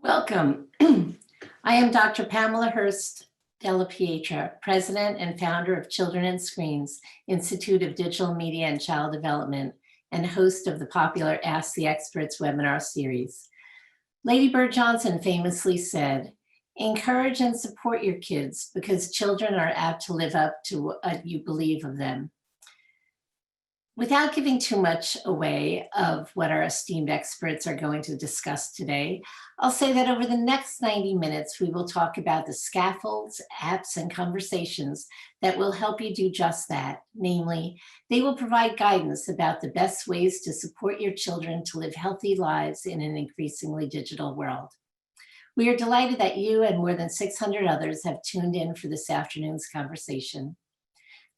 Welcome. I am Dr. Pamela Hurst Della Pietra, President and founder of Children and Screens, Institute of Digital Media and Child Development, and host of the popular Ask the Experts webinar series. Lady Bird Johnson famously said, "Encourage and support your kids because children are apt to live up to what you believe of them." Without giving too much away of what our esteemed experts are going to discuss today, I'll say that over the next 90 minutes, we will talk about the scaffolds, apps, and conversations that will help you do just that. Namely, they will provide guidance about the best ways to support your children to live healthy lives in an increasingly digital world. We are delighted that you and more than 600 others have tuned in for this afternoon's conversation.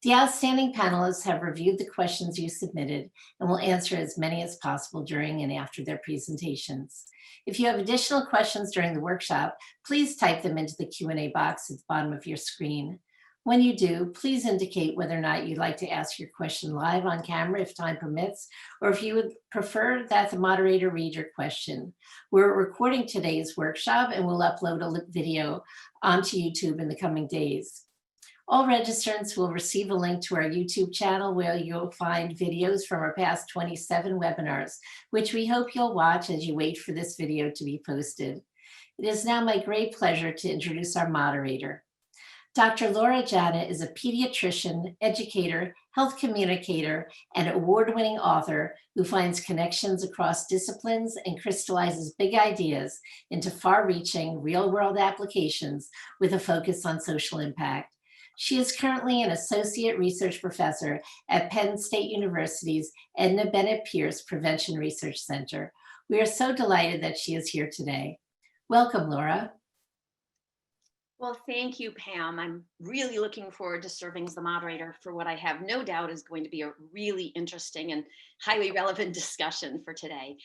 The outstanding panelists have reviewed the questions you submitted and will answer as many as possible during and after their presentations. If you have additional questions during the workshop, please type them into the Q&A box at the bottom of your screen. When you do, please indicate whether or not you'd like to ask your question live on camera if time permits, or if you would prefer that the moderator read your question. We're recording today's workshop and we'll upload a video onto YouTube in the coming days. All registrants will receive a link to our YouTube channel where you'll find videos from our past 27 webinars, which we hope you'll watch as you wait for this video to be posted. It is now my great pleasure to introduce our moderator. Dr. Laura Janna is a pediatrician, educator, health communicator, and award-winning author who finds connections across disciplines and crystallizes big ideas into far-reaching, real-world applications with a focus on social impact. She is currently an associate research professor at Penn State University's Edna Bennett Pierce Prevention Research Center. We are so delighted that she is here today. Welcome, Laura. Well, thank you, Pam. I'm really looking forward to serving as the moderator for what I have no doubt is going to be a really interesting and highly relevant discussion for today.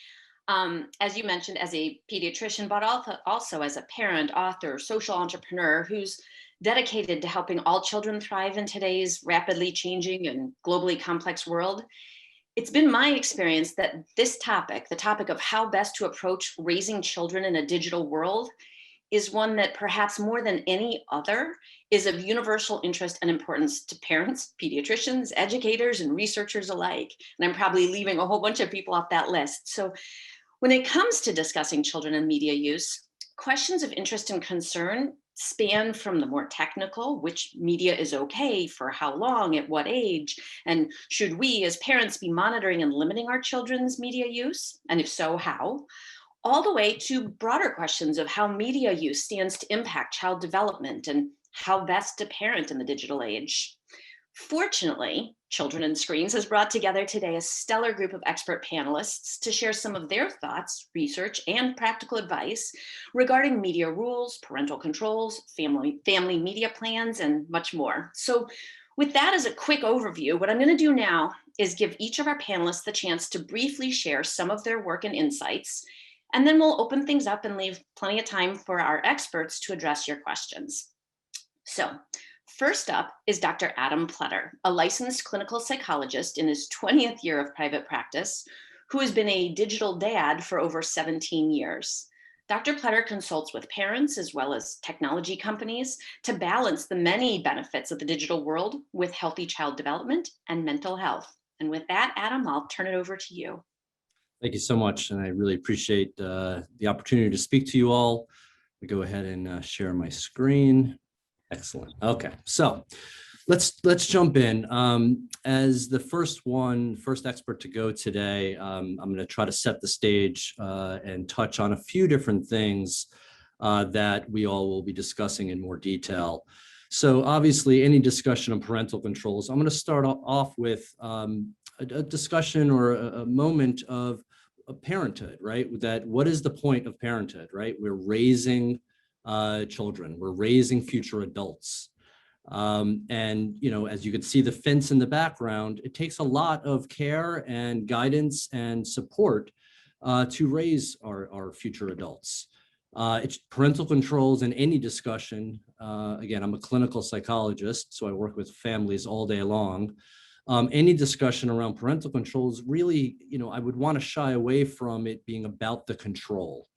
As you mentioned, as a pediatrician, but also as a parent, author, social entrepreneur who's dedicated to helping all children thrive in today's rapidly changing and globally complex world. It's been my experience that this topic, the topic of how best to approach raising children in a digital world, is one that perhaps more than any other is of universal interest and importance to parents, pediatricians, educators, and researchers alike. And I'm probably leaving a whole bunch of people off that list. So when it comes to discussing children and media use, questions of interest and concern span from the more technical, which media is okay, for how long, at what age, and should we as parents be monitoring and limiting our children's media use, and if so, how, all the way to broader questions of how media use stands to impact child development and how best to parent in the digital age. Fortunately, Children and Screens has brought together today a stellar group of expert panelists to share some of their thoughts, research, and practical advice regarding media rules, parental controls, family media plans, and much more. So with that as a quick overview, what I'm going to do now is give each of our panelists the chance to briefly share some of their work and insights, and then we'll open things up and leave plenty of time for our experts to address your questions. So, first up is Dr. Adam Pletter, a licensed clinical psychologist in his 20th year of private practice, who has been a digital dad for over 17 years. Dr. Pletter consults with parents as well as technology companies to balance the many benefits of the digital world with healthy child development and mental health. And with that, Adam, I'll turn it over to you. Thank you so much, and I really appreciate the opportunity to speak to you all. We go ahead and share my screen. Excellent. Okay, so let's jump in. As the first expert to go today, I'm going to try to set the stage and touch on a few different things that we all will be discussing in more detail. So obviously, any discussion of parental controls, I'm going to start off with a discussion or a moment of parenthood, right? That what is the point of parenthood, right? We're raising children, we're raising future adults. And, you know, as you can see the fence in the background, it takes a lot of care and guidance and support to raise our future adults. It's parental controls in any discussion. Again, I'm a clinical psychologist, so I work with families all day long. Any discussion around parental controls really, you know, I would want to shy away from it being about the control.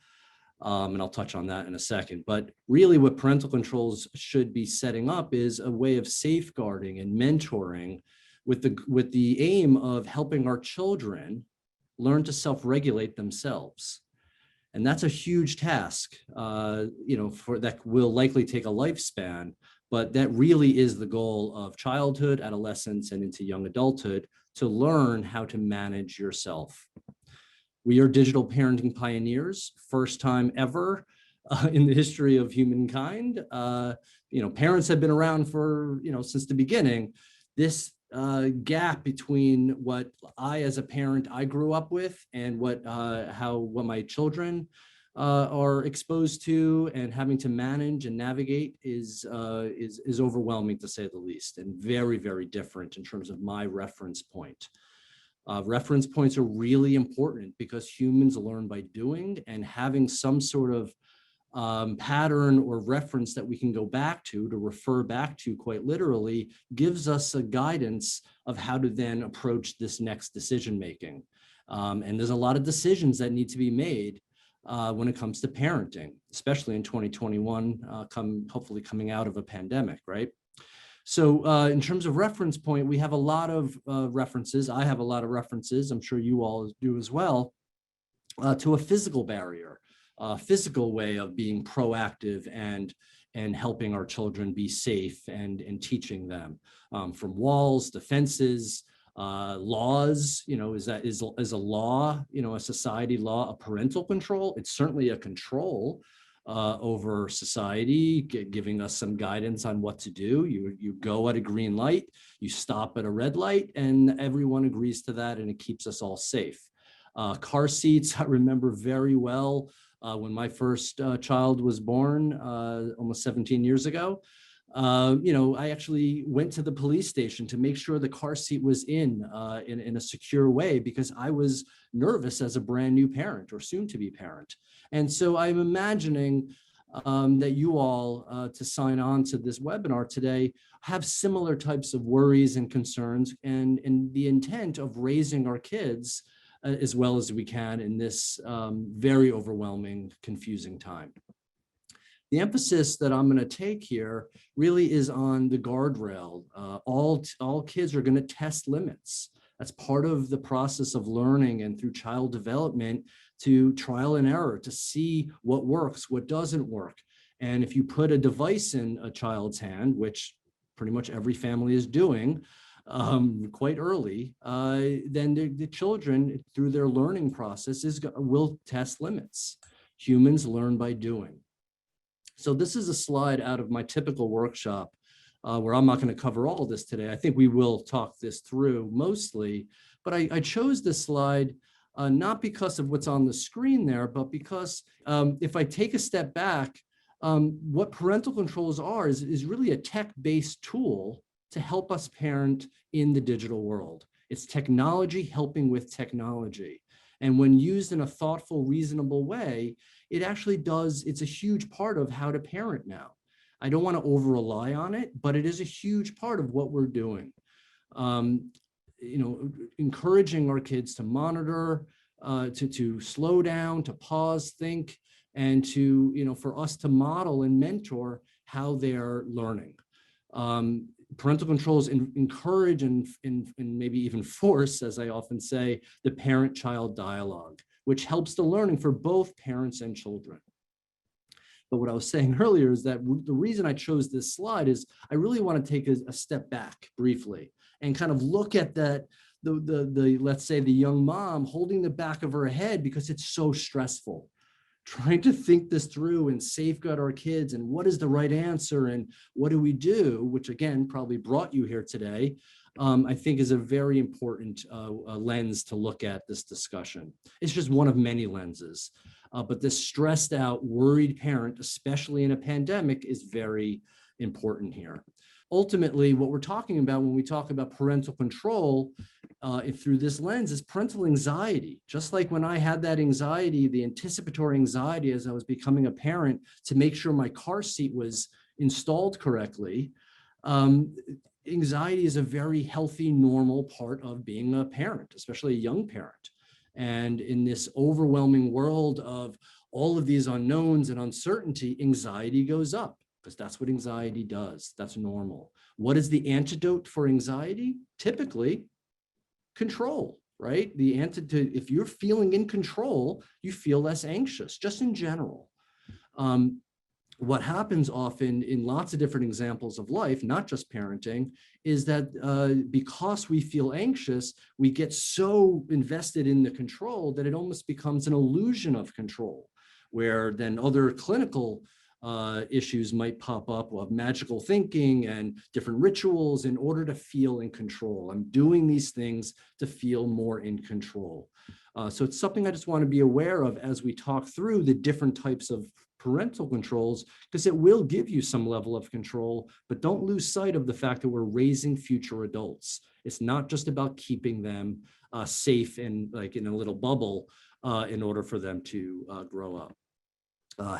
And I'll touch on that in a second. But really what parental controls should be setting up is a way of safeguarding and mentoring with the aim of helping our children learn to self-regulate themselves. And that's a huge task, for that will likely take a lifespan, but that really is the goal of childhood, adolescence, and into young adulthood, to learn how to manage yourself. We are digital parenting pioneers, first time ever in the history of humankind. Parents have been around for, since the beginning. This gap between what I, as a parent, I grew up with, and what my children are exposed to and having to manage and navigate is overwhelming, to say the least, and very, very different in terms of my reference point. Reference points are really important because humans learn by doing, and having some sort of pattern or reference that we can go back to refer back to, quite literally, gives us a guidance of how to then approach this next decision making. And there's a lot of decisions that need to be made when it comes to parenting, especially in 2021, hopefully coming out of a pandemic, right? So in terms of reference point, we have a lot of references. I have a lot of references, I'm sure you all do as well, to a physical barrier, a physical way of being proactive and helping our children be safe and teaching them, from walls to fences, laws. Is a law, a society law, a parental control? It's certainly a control over society, giving us some guidance on what to do. You go at a green light, you stop at a red light, and everyone agrees to that, and it keeps us all safe. Car seats, I remember very well when my first child was born almost 17 years ago. I actually went to the police station to make sure the car seat was in a secure way, because I was nervous as a brand new parent or soon to be parent. And so I'm imagining that you all, to sign on to this webinar today, have similar types of worries and concerns, and the intent of raising our kids as well as we can in this very overwhelming, confusing time. The emphasis that I'm going to take here really is on the guardrail. All kids are going to test limits. That's part of the process of learning and through child development, to trial and error, to see what works, what doesn't work. And if you put a device in a child's hand, which pretty much every family is doing quite early, then the children, through their learning process, will test limits. Humans learn by doing. So this is a slide out of my typical workshop, where I'm not going to cover all of this today. I think we will talk this through mostly, but I chose this slide not because of what's on the screen there, but because if I take a step back, what parental controls are is really a tech-based tool to help us parent in the digital world. It's technology helping with technology. And when used in a thoughtful, reasonable way, it actually it's a huge part of how to parent now. I don't want to over rely on it, but it is a huge part of what we're doing. Encouraging our kids to monitor, to slow down, to pause, think, and to, for us to model and mentor how they're learning. Parental controls encourage and maybe even force, as I often say, the parent-child dialogue, which helps the learning for both parents and children. But what I was saying earlier is that the reason I chose this slide is I really want to take a step back briefly and kind of look at that, let's say the young mom holding the back of her head because it's so stressful, trying to think this through and safeguard our kids, and what is the right answer and what do we do, which again probably brought you here today. I think is a very important lens to look at this discussion. It's just one of many lenses, but this stressed out, worried parent, especially in a pandemic, is very important here. Ultimately, what we're talking about when we talk about parental control through this lens is parental anxiety. Just like when I had that anxiety, the anticipatory anxiety as I was becoming a parent to make sure my car seat was installed correctly, anxiety is a very healthy, normal part of being a parent, especially a young parent. And in this overwhelming world of all of these unknowns and uncertainty, anxiety goes up, because that's what anxiety does. That's normal. What is the antidote for anxiety? Typically, control, right? The antidote, if you're feeling in control, you feel less anxious, just in general. What happens often in lots of different examples of life, not just parenting, is that because we feel anxious, we get so invested in the control that it almost becomes an illusion of control, where then other clinical issues might pop up of magical thinking and different rituals in order to feel in control. I'm doing these things to feel more in control. So it's something I just want to be aware of as we talk through the different types of parental controls, because it will give you some level of control, but don't lose sight of the fact that we're raising future adults. It's not just about keeping them safe and like in a little bubble in order for them to grow up.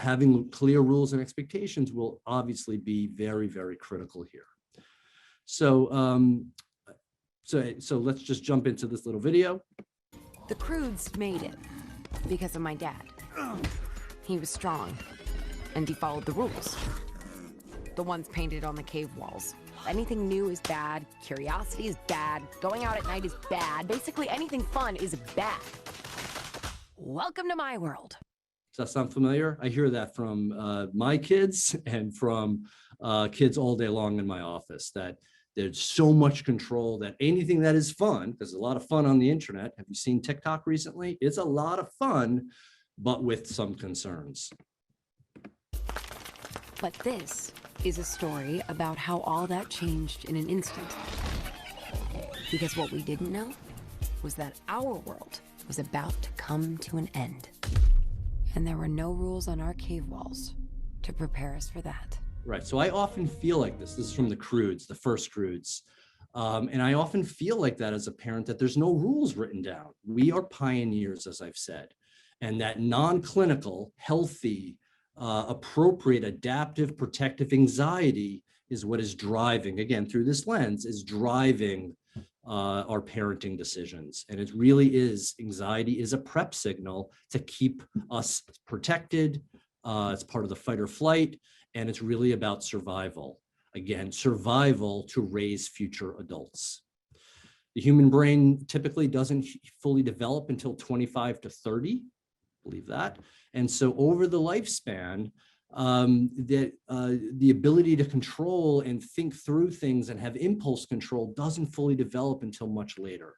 Having clear rules and expectations will obviously be very, very critical here. So, so let's just jump into this little video. The Croods made it because of my dad. He was strong, and he followed the rules. The ones painted on the cave walls. Anything new is bad, curiosity is bad, going out at night is bad, basically anything fun is bad. Welcome to my world. Does that sound familiar? I hear that from my kids and from kids all day long in my office, that there's so much control that anything that is fun, there's a lot of fun on the internet. Have you seen TikTok recently? It's a lot of fun, but with some concerns. But this is a story about how all that changed in an instant. Because what we didn't know was that our world was about to come to an end. And there were no rules on our cave walls to prepare us for that. Right, so I often feel like this. This is from the Croods, the first Croods. And I often feel like that as a parent, that there's no rules written down. We are pioneers, as I've said. And that non-clinical, healthy, appropriate, adaptive, protective anxiety is what is driving, again, through this lens, is driving our parenting decisions. And it really is, anxiety is a prep signal to keep us protected. It's part of the fight or flight, and it's really about survival. Again, survival to raise future adults. The human brain typically doesn't fully develop until 25 to 30, believe that. And so over the lifespan, the ability to control and think through things and have impulse control doesn't fully develop until much later.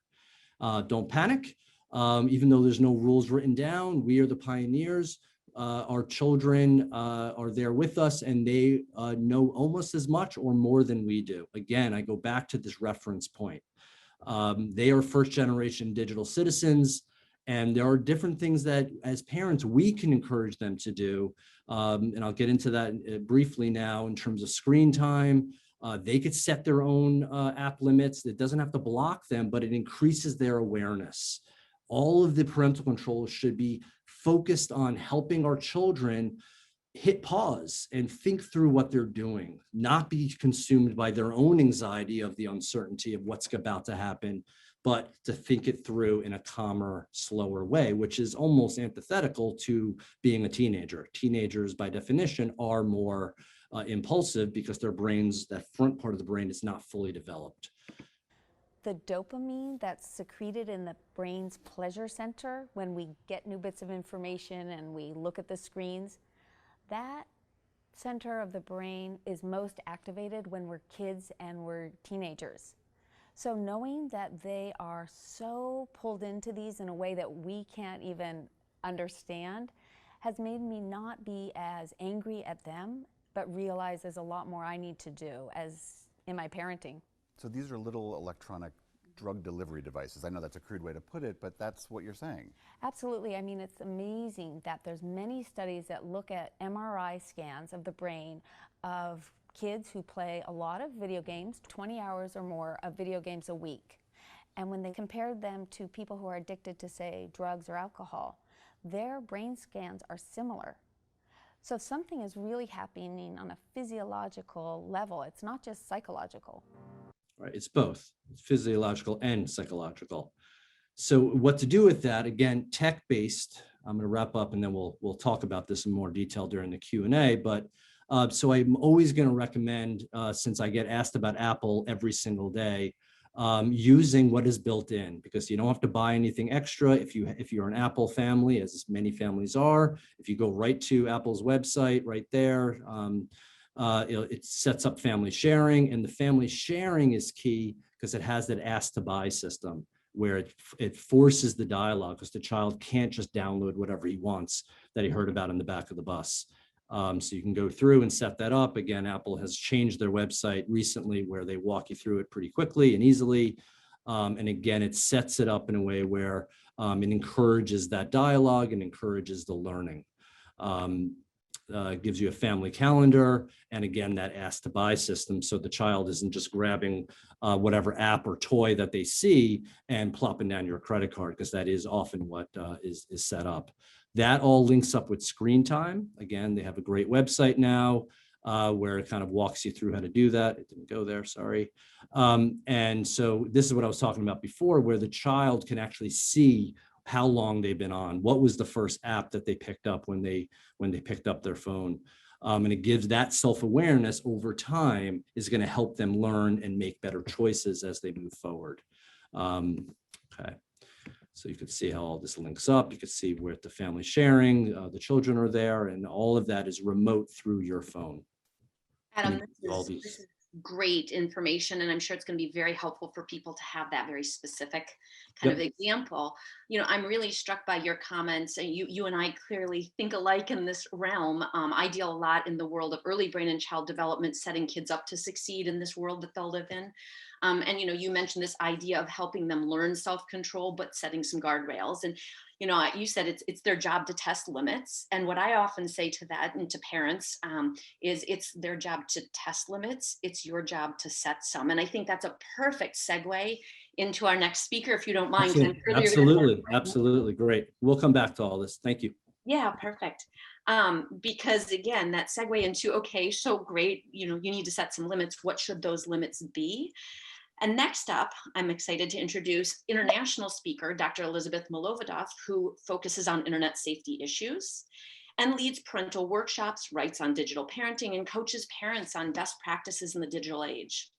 Don't panic. Even though there's no rules written down, we are the pioneers. Our children are there with us, and they know almost as much or more than we do. Again, I go back to this reference point. They are first generation digital citizens. And there are different things that as parents, we can encourage them to do. And I'll get into that briefly now in terms of screen time. They could set their own app limits. It doesn't have to block them, but it increases their awareness. All of the parental controls should be focused on helping our children hit pause and think through what they're doing, not be consumed by their own anxiety of the uncertainty of what's about to happen, but to think it through in a calmer, slower way, which is almost antithetical to being a teenager. Teenagers, by definition, are more impulsive because their brains, that front part of the brain, is not fully developed. The dopamine that's secreted in the brain's pleasure center when we get new bits of information and we look at the screens, that center of the brain is most activated when we're kids and we're teenagers. So knowing that they are so pulled into these in a way that we can't even understand has made me not be as angry at them, but realize there's a lot more I need to do as in my parenting. So these are little electronic drug delivery devices. I know that's a crude way to put it, but that's what you're saying. Absolutely. I mean, it's amazing that there's many studies that look at MRI scans of the brain of kids who play a lot of video games, 20 hours or more of video games a week. And when they compared them to people who are addicted to, say, drugs or alcohol, their brain scans are similar. So something is really happening on a physiological level. It's not just psychological. Right, it's both. It's physiological and psychological. So what to do with that? Again, tech-based I'm going to wrap up and then we'll talk about this in more detail during the Q&A. But so I'm always going to recommend, since I get asked about Apple every single day, using what is built in, because you don't have to buy anything extra if you're an Apple family, as many families are. If you go right to Apple's website right there, it sets up family sharing, and the family sharing is key because it has that ask to buy system where it forces the dialogue, because the child can't just download whatever he wants that he heard about in the back of the bus. So you can go through and set that up. Again, Apple has changed their website recently where they walk you through it pretty quickly and easily. And again, it sets it up in a way where it encourages that dialogue and encourages the learning. Gives you a family calendar, and again, that ask to buy system. So the child isn't just grabbing whatever app or toy that they see and plopping down your credit card, because that is often what is set up. That all links up with Screen Time. Again, they have a great website now where it kind of walks you through how to do that. It didn't go there, sorry. And so this is what I was talking about before, where the child can actually see how long they've been on, what was the first app that they picked up when they picked up their phone. And it gives that self-awareness over time is going to help them learn and make better choices as they move forward. Okay. So you could see how all this links up. You could see where the family sharing, the children are there, and all of that is remote through your phone. Adam, this is great information, and I'm sure it's going to be very helpful for people to have that very specific kind of example. You know, I'm really struck by your comments, and you and I clearly think alike in this realm. I deal a lot in the world of early brain and child development, setting kids up to succeed in this world that they'll live in. And, you know, you mentioned this idea of helping them learn self-control, but setting some guardrails. And, you know, you said it's their job to test limits. And what I often say to that and to parents is it's their job to test limits. It's your job to set some. And I think that's a perfect segue into our next speaker, if you don't mind. Absolutely. Great. We'll come back to all this. Thank you. Yeah, perfect. Because again, that segue into, okay, so great, you know, you need to set some limits. What should those limits be? And next up, I'm excited to introduce international speaker, Dr. Elizabeth Milovadoff, who focuses on internet safety issues and leads parental workshops, writes on digital parenting, and coaches parents on best practices in the digital age.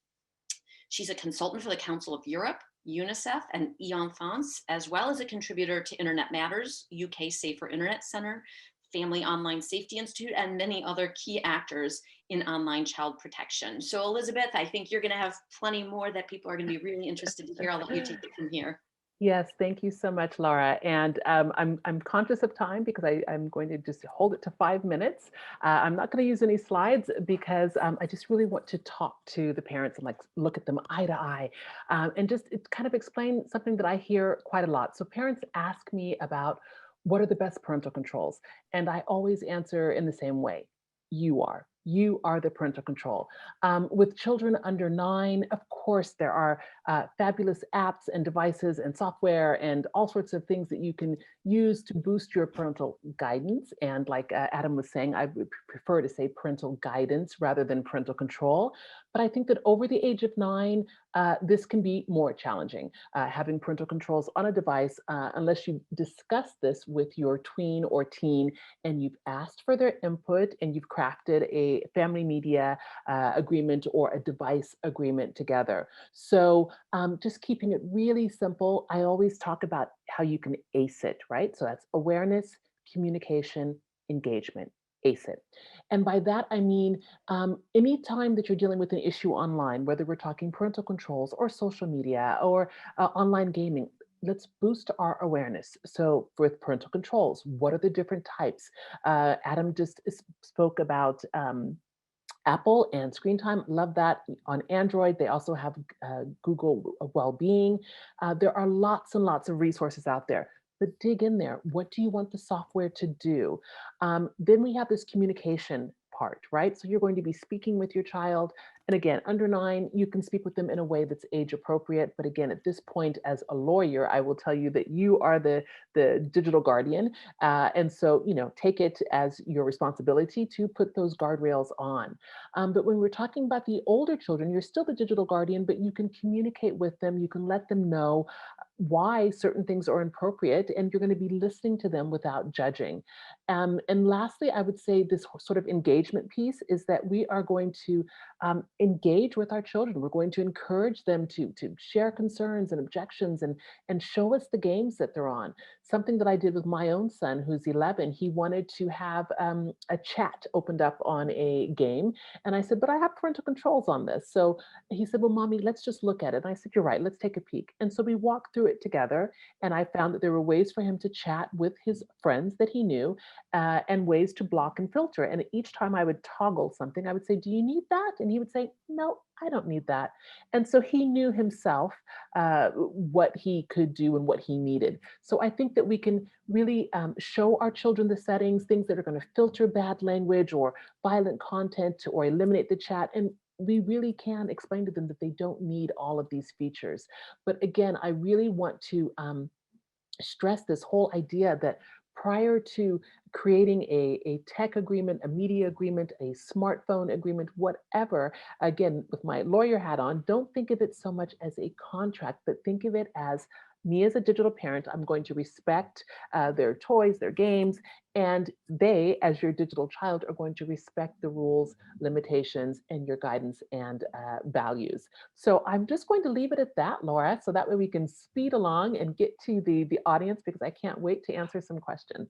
She's a consultant for the Council of Europe, UNICEF, and e-Enfance, as well as a contributor to Internet Matters, UK Safer Internet Center, Family Online Safety Institute, and many other key actors in online child protection. So Elizabeth, I think you're going to have plenty more that people are going to be really interested to hear. I'll let you take it from here. Yes, thank you so much, Laura. And I'm conscious of time because I'm going to just hold it to 5 minutes. I'm not going to use any slides because I just really want to talk to the parents and like look at them eye to eye and just kind of explain something that I hear quite a lot. So parents ask me about what are the best parental controls? And I always answer in the same way. You are the parental control. With children under 9, of course, there are fabulous apps and devices and software and all sorts of things that you can use to boost your parental guidance. And like Adam was saying, I would prefer to say parental guidance rather than parental control. But I think that over the age of 9, this can be more challenging. Having parental controls on a device, unless you discuss this with your tween or teen and you've asked for their input and you've crafted a family media agreement or a device agreement together. So just keeping it really simple, I always talk about how you can ACE it, right? So that's awareness, communication, engagement. ACE it. And by that, I mean, anytime that you're dealing with an issue online, whether we're talking parental controls or social media or online gaming, let's boost our awareness. So with parental controls, what are the different types? Adam just spoke about Apple and Screen Time. Love that. On Android, they also have Google Wellbeing. There are lots and lots of resources out there. But dig in there. What do you want the software to do? Then we have this communication part, right? So you're going to be speaking with your child And again, under 9, you can speak with them in a way that's age appropriate. But again, at this point, as a lawyer, I will tell you that you are the digital guardian. And so, take it as your responsibility to put those guardrails on. But when we're talking about the older children, you're still the digital guardian, but you can communicate with them. You can let them know why certain things are appropriate, and you're going to be listening to them without judging. And lastly, I would say this sort of engagement piece is that we are going to engage with our children. We're going to encourage them to share concerns and objections and show us the games that they're on. Something that I did with my own son, who's 11, he wanted to have a chat opened up on a game. And I said, but I have parental controls on this. So he said, well, mommy, let's just look at it. And I said, you're right, let's take a peek. And so we walked through it together. And I found that there were ways for him to chat with his friends that he knew and ways to block and filter. And each time I would toggle something, I would say, do you need that? And he would say, no, I don't need that. And so he knew himself what he could do and what he needed. So I think that we can really show our children the settings, things that are going to filter bad language or violent content or eliminate the chat. And we really can explain to them that they don't need all of these features. But again, I really want to stress this whole idea that prior to creating a tech agreement, a media agreement, a smartphone agreement, whatever, again, with my lawyer hat on, don't think of it so much as a contract, but think of it as me as a digital parent, I'm going to respect their toys, their games, and they, as your digital child, are going to respect the rules, limitations, and your guidance and values. So I'm just going to leave it at that, Laura, so that way we can speed along and get to the audience, because I can't wait to answer some questions.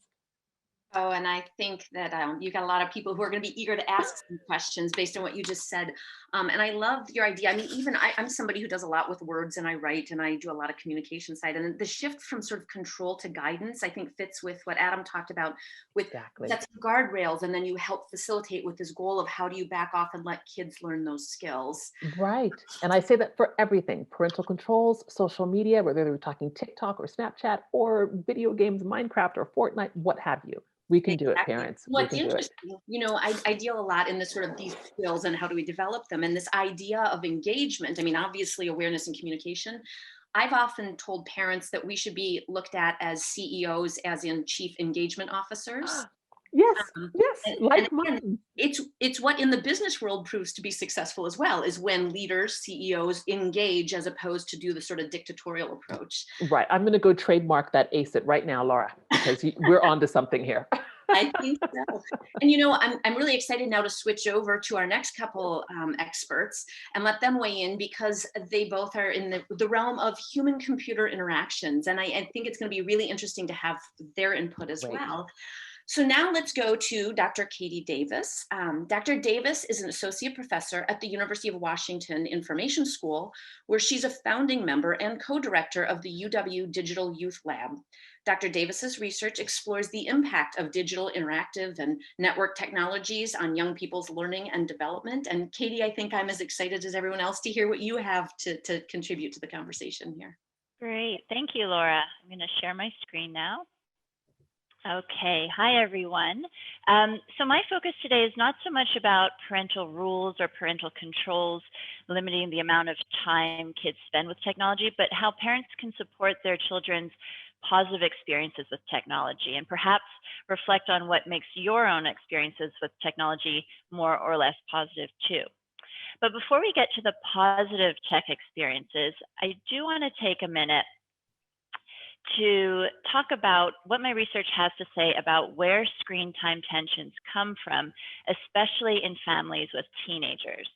Oh, and I think that you got a lot of people who are going to be eager to ask some questions based on what you just said. And I love your idea. I mean, even I'm somebody who does a lot with words, and I write, and I do a lot of communication side. And the shift from sort of control to guidance, I think, fits with what Adam talked about with Exactly. sets of guardrails. And then you help facilitate with this goal of how do you back off and let kids learn those skills. Right. And I say that for everything: parental controls, social media, whether we're talking TikTok or Snapchat or video games, Minecraft or Fortnite, what have you. We can do it, Exactly. parents. We What's can do it. interesting, I deal a lot in this sort of these skills and how do we develop them, and this idea of engagement. I mean, obviously awareness and communication. I've often told parents that we should be looked at as CEOs, as in chief engagement officers. Yes, yes, And like again, mine. it's what in the business world proves to be successful as well, is when leaders, CEOs engage as opposed to do the sort of dictatorial approach. Right. I'm going to go trademark that ACE it right now, Laura, because we're on to something here. I think so. And I'm really excited now to switch over to our next couple experts and let them weigh in, because they both are in the realm of human computer interactions. And I think it's going to be really interesting to have their input as Great. well. So now let's go to Dr. Katie Davis. Dr. Davis is an associate professor at the University of Washington Information School, where she's a founding member and co-director of the UW Digital Youth Lab. Dr. Davis's research explores the impact of digital, interactive, and network technologies on young people's learning and development. And Katie, I think I'm as excited as everyone else to hear what you have to contribute to the conversation here. Great, thank you, Laura. I'm going to share my screen now. Okay, hi everyone. So my focus today is not so much about parental rules or parental controls limiting the amount of time kids spend with technology, but how parents can support their children's positive experiences with technology, and perhaps reflect on what makes your own experiences with technology more or less positive too. But before we get to the positive tech experiences, I do want to take a minute to talk about what my research has to say about where screen time tensions come from, especially in families with teenagers.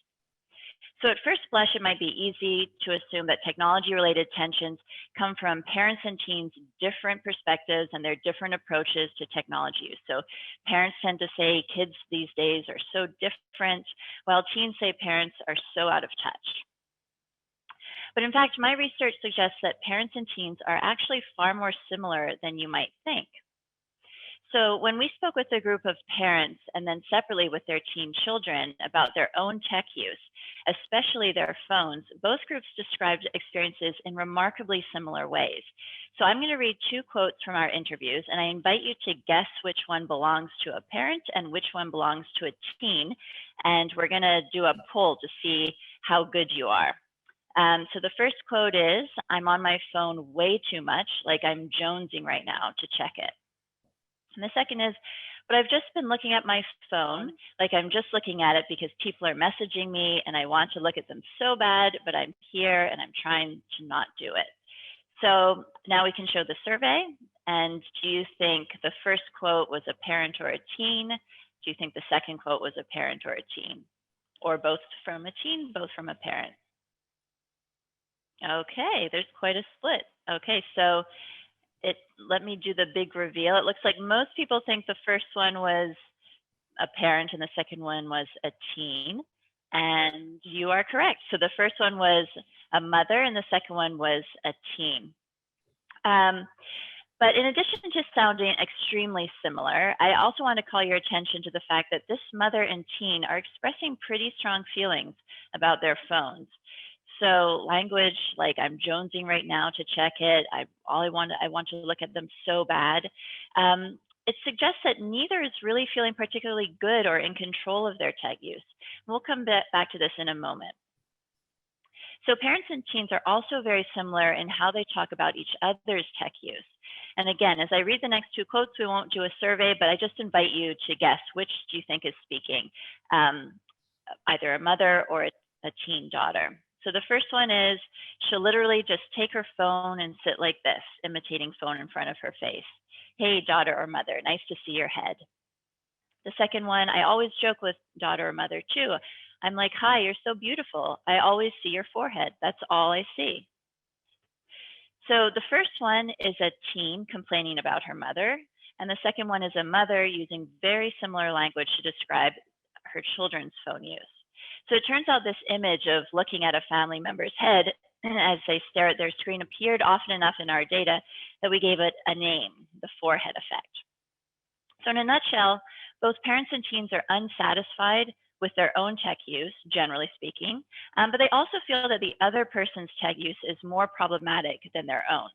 So at first blush, it might be easy to assume that technology-related tensions come from parents and teens' different perspectives and their different approaches to technology use. So parents tend to say kids these days are so different, while teens say parents are so out of touch. But in fact, my research suggests that parents and teens are actually far more similar than you might think. So when we spoke with a group of parents and then separately with their teen children about their own tech use, especially their phones, both groups described experiences in remarkably similar ways. So I'm going to read 2 quotes from our interviews, and I invite you to guess which one belongs to a parent and which one belongs to a teen. And we're going to do a poll to see how good you are. So the first quote is, "I'm on my phone way too much, like I'm jonesing right now to check it." And the second is, "But I've just been looking at my phone, like I'm just looking at it because people are messaging me and I want to look at them so bad, but I'm here and I'm trying to not do it." So now we can show the survey. And do you think the first quote was a parent or a teen? Do you think the second quote was a parent or a teen? Or both from a teen, both from a parent? Okay, there's quite a split. Okay, so let me do the big reveal. It looks like most people think the first one was a parent and the second one was a teen. And you are correct. So the first one was a mother and the second one was a teen. But in addition to sounding extremely similar, I also want to call your attention to the fact that this mother and teen are expressing pretty strong feelings about their phones. So language like "I'm jonesing right now to check it," I want to look at them so bad. It suggests that neither is really feeling particularly good or in control of their tech use. We'll come back to this in a moment. So parents and teens are also very similar in how they talk about each other's tech use. And again, as I read the next 2 quotes, we won't do a survey, but I just invite you to guess which do you think is speaking, either a mother or a teen daughter. So the first one is, "She'll literally just take her phone and sit like this, imitating phone in front of her face. Hey, daughter or mother, nice to see your head." The second one, "I always joke with daughter or mother too. I'm like, hi, you're so beautiful. I always see your forehead. That's all I see." So the first one is a teen complaining about her mother. And the second one is a mother using very similar language to describe her children's phone use. So it turns out this image of looking at a family member's head as they stare at their screen appeared often enough in our data that we gave it a name, the forehead effect. So in a nutshell, both parents and teens are unsatisfied with their own tech use, generally speaking, but they also feel that the other person's tech use is more problematic than their own.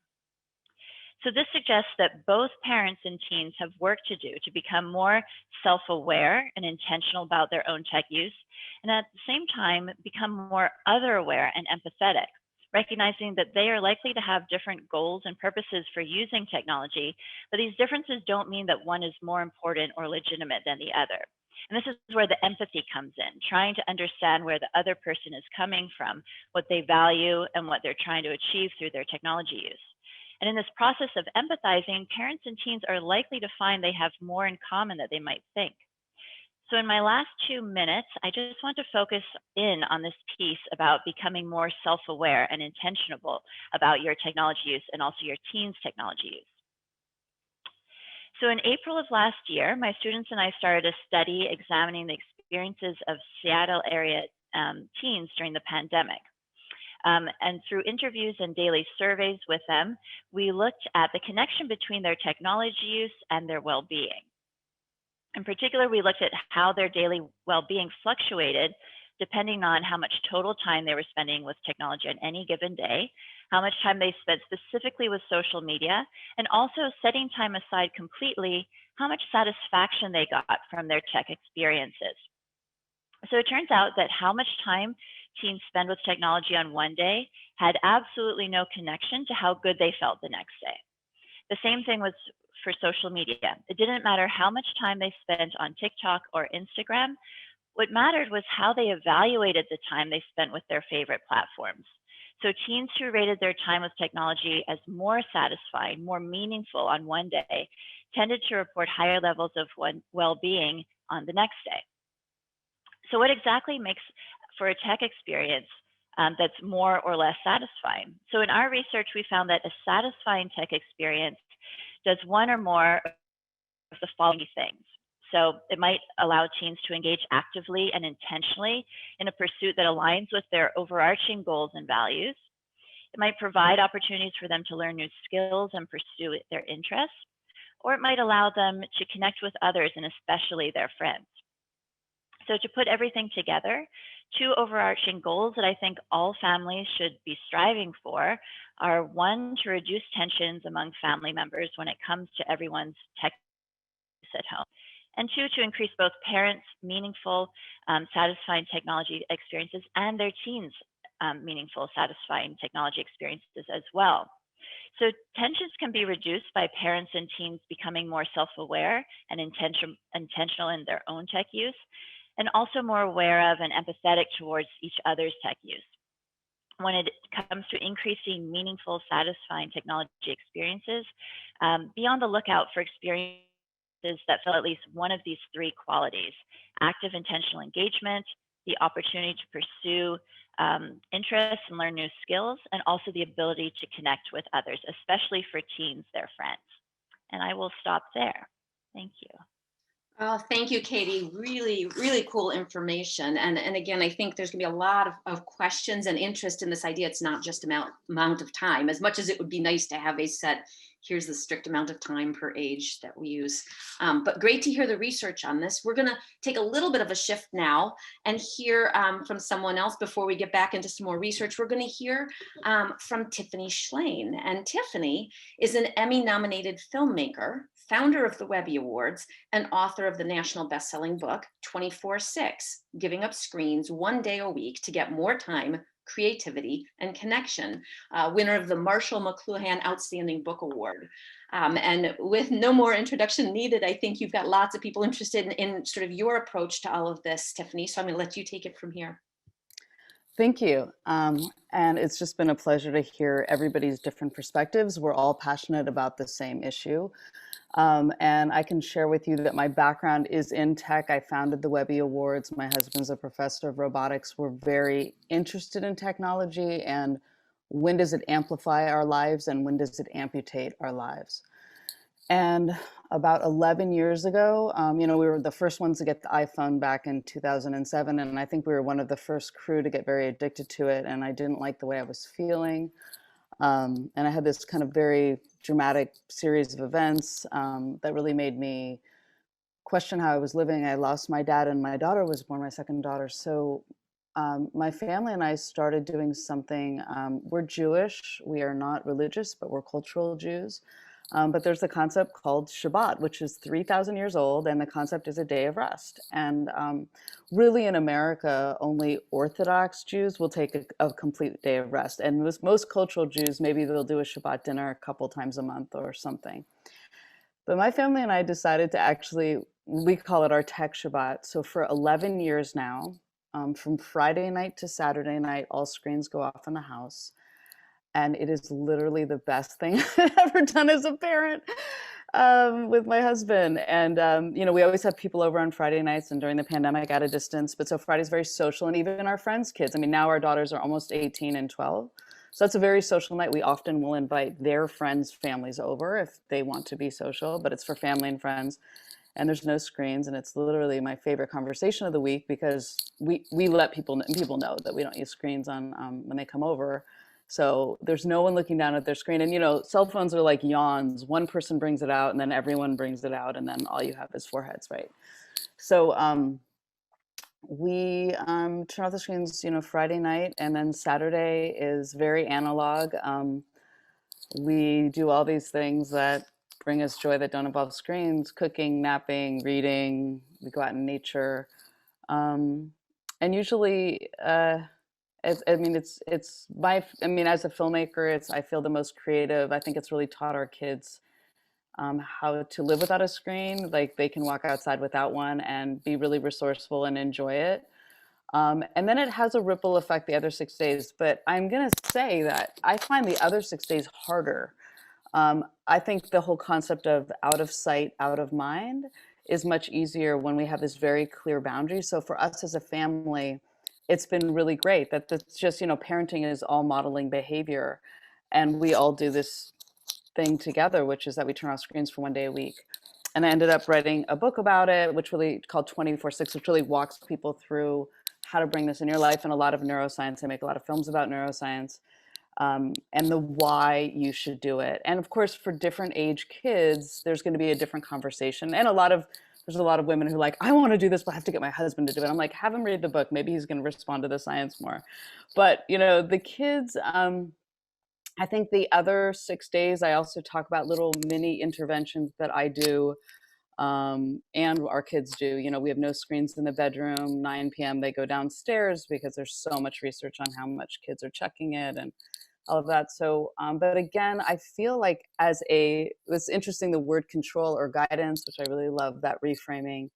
So this suggests that both parents and teens have work to do to become more self-aware and intentional about their own tech use, and at the same time, become more other-aware and empathetic, recognizing that they are likely to have different goals and purposes for using technology, but these differences don't mean that one is more important or legitimate than the other. And this is where the empathy comes in, trying to understand where the other person is coming from, what they value, and what they're trying to achieve through their technology use. And in this process of empathizing, parents and teens are likely to find they have more in common than they might think. So in my last 2 minutes, I just want to focus in on this piece about becoming more self-aware and intentional about your technology use and also your teens' technology use. So in April of last year, my students and I started a study examining the experiences of Seattle area teens during the pandemic. And through interviews and daily surveys with them, we looked at the connection between their technology use and their well-being. In particular, we looked at how their daily well-being fluctuated depending on how much total time they were spending with technology on any given day, how much time they spent specifically with social media, and also setting time aside completely, how much satisfaction they got from their tech experiences. So it turns out that how much time teens spend with technology on one day had absolutely no connection to how good they felt the next day. The same thing was for social media. It didn't matter how much time they spent on TikTok or Instagram. What mattered was how they evaluated the time they spent with their favorite platforms. So teens who rated their time with technology as more satisfying, more meaningful on one day, tended to report higher levels of well-being on the next day. So what exactly makes for a tech experience that's more or less satisfying? So in our research, we found that a satisfying tech experience does one or more of the following things. So it might allow teens to engage actively and intentionally in a pursuit that aligns with their overarching goals and values. It might provide opportunities for them to learn new skills and pursue their interests. or it might allow them to connect with others and especially their friends. So to put everything together, two overarching goals that I think all families should be striving for are, one, to reduce tensions among family members when it comes to everyone's tech use at home, and two, to increase both parents' meaningful, satisfying technology experiences and their teens' meaningful, satisfying technology experiences as well. So tensions can be reduced by parents and teens becoming more self-aware and intentional in their own tech use, and also more aware of and empathetic towards each other's tech use. When it comes to increasing meaningful, satisfying technology experiences, be on the lookout for experiences that fill at least one of these three qualities: active intentional engagement, the opportunity to pursue interests and learn new skills, and also the ability to connect with others, especially for teens, their friends. And I will stop there. Thank you. Oh, thank you, Katie. Really, really cool information. And again, I think there's gonna be a lot of questions and interest in this idea. It's not just amount of time, as much as it would be nice to have a set, here's the strict amount of time per age that we use. But great to hear the research on this. We're gonna take a little bit of a shift now and hear from someone else before we get back into some more research. We're gonna hear from Tiffany Shlain. And Tiffany is an Emmy-nominated filmmaker, founder of the Webby Awards, and author of the national best-selling book, 24/6, Giving Up Screens One Day a Week to Get More Time, Creativity, and Connection, winner of the Marshall McLuhan Outstanding Book Award. And with no more introduction needed, I think you've got lots of people interested in sort of your approach to all of this, Tiffany, so I'm gonna let you take it from here. Thank you. And it's just been a pleasure to hear everybody's different perspectives. We're all passionate about the same issue. And I can share with you that my background is in tech. I founded the Webby Awards. My husband's a professor of robotics. We're very interested in technology and when does it amplify our lives and when does it amputate our lives. And about 11 years ago, we were the first ones to get the iPhone back in 2007. And I think we were one of the first crew to get very addicted to it. And I didn't like the way I was feeling. And I had this kind of very dramatic series of events that really made me question how I was living. I lost my dad and my daughter was born, my second daughter. So my family and I started doing something. We're Jewish. We are not religious, but we're cultural Jews. But there's a concept called Shabbat, which is 3,000 years old, and the concept is a day of rest. And really in America, only Orthodox Jews will take a complete day of rest. And most cultural Jews, maybe they'll do a Shabbat dinner a couple times a month or something. But my family and I decided to actually, we call it our tech Shabbat. So for 11 years now, from Friday night to Saturday night, all screens go off in the house. And it is literally the best thing I've ever done as a parent with my husband. And, we always have people over on Friday nights and during the pandemic at a distance. But so Friday's very social, and even our friends' kids. I mean, now our daughters are almost 18 and 12. So that's a very social night. We often will invite their friends' families over if they want to be social, but it's for family and friends. And there's no screens. And it's literally my favorite conversation of the week because we let people know that we don't use screens on when they come over. So there's no one looking down at their screen. And, cell phones are like yawns. One person brings it out and then everyone brings it out. And then all you have is foreheads, right? So we turn off the screens, Friday night. And then Saturday is very analog. We do all these things that bring us joy that don't involve screens: cooking, napping, reading. We go out in nature. And usually, as a filmmaker, I feel the most creative. I think it's really taught our kids how to live without a screen. Like they can walk outside without one and be really resourceful and enjoy it. And then it has a ripple effect the other 6 days. But I'm gonna say that I find the other 6 days harder. I think the whole concept of out of sight, out of mind is much easier when we have this very clear boundary. So for us as a family, it's been really great that it's just, parenting is all modeling behavior. And we all do this thing together, which is that we turn off screens for one day a week. And I ended up writing a book about it, which really called 24/6, which really walks people through how to bring this in your life and a lot of neuroscience. I make a lot of films about neuroscience. and the why you should do it. And of course, for different age kids, there's going to be a different conversation. And there's a lot of women who are like, I want to do this, but I have to get my husband to do it. I'm like, have him read the book. Maybe he's going to respond to the science more. But, you know, the kids, I think the other 6 days, I also talk about little mini interventions that I do and our kids do. You know, we have no screens in the bedroom. 9 p.m. they go downstairs because there's so much research on how much kids are checking it and all of that. So, but again, I feel like it's interesting, the word control or guidance, which I really love that reframing.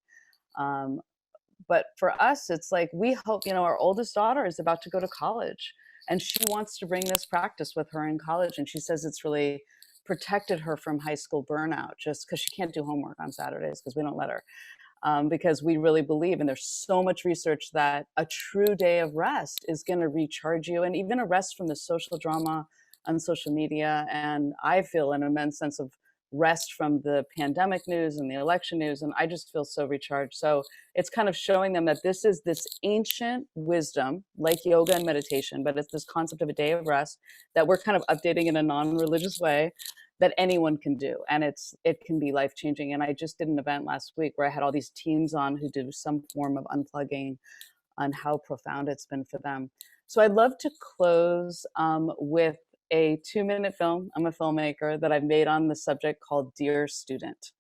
But for us, it's like, we hope, you know, our oldest daughter is about to go to college and she wants to bring this practice with her in college. And she says it's really protected her from high school burnout, just because she can't do homework on Saturdays because we don't let her. Because we really believe, and there's so much research, that a true day of rest is going to recharge you, and even a rest from the social drama on social media. And I feel an immense sense of rest from the pandemic news and the election news, and I just feel so recharged. So it's kind of showing them that this is this ancient wisdom, like yoga and meditation, but it's this concept of a day of rest that we're kind of updating in a non-religious way, that anyone can do, and it can be life-changing. And I just did an event last week where I had all these teens on who did some form of unplugging, on how profound it's been for them. So I'd love to close with a 2-minute film. I'm a filmmaker that I've made on the subject called Dear Student.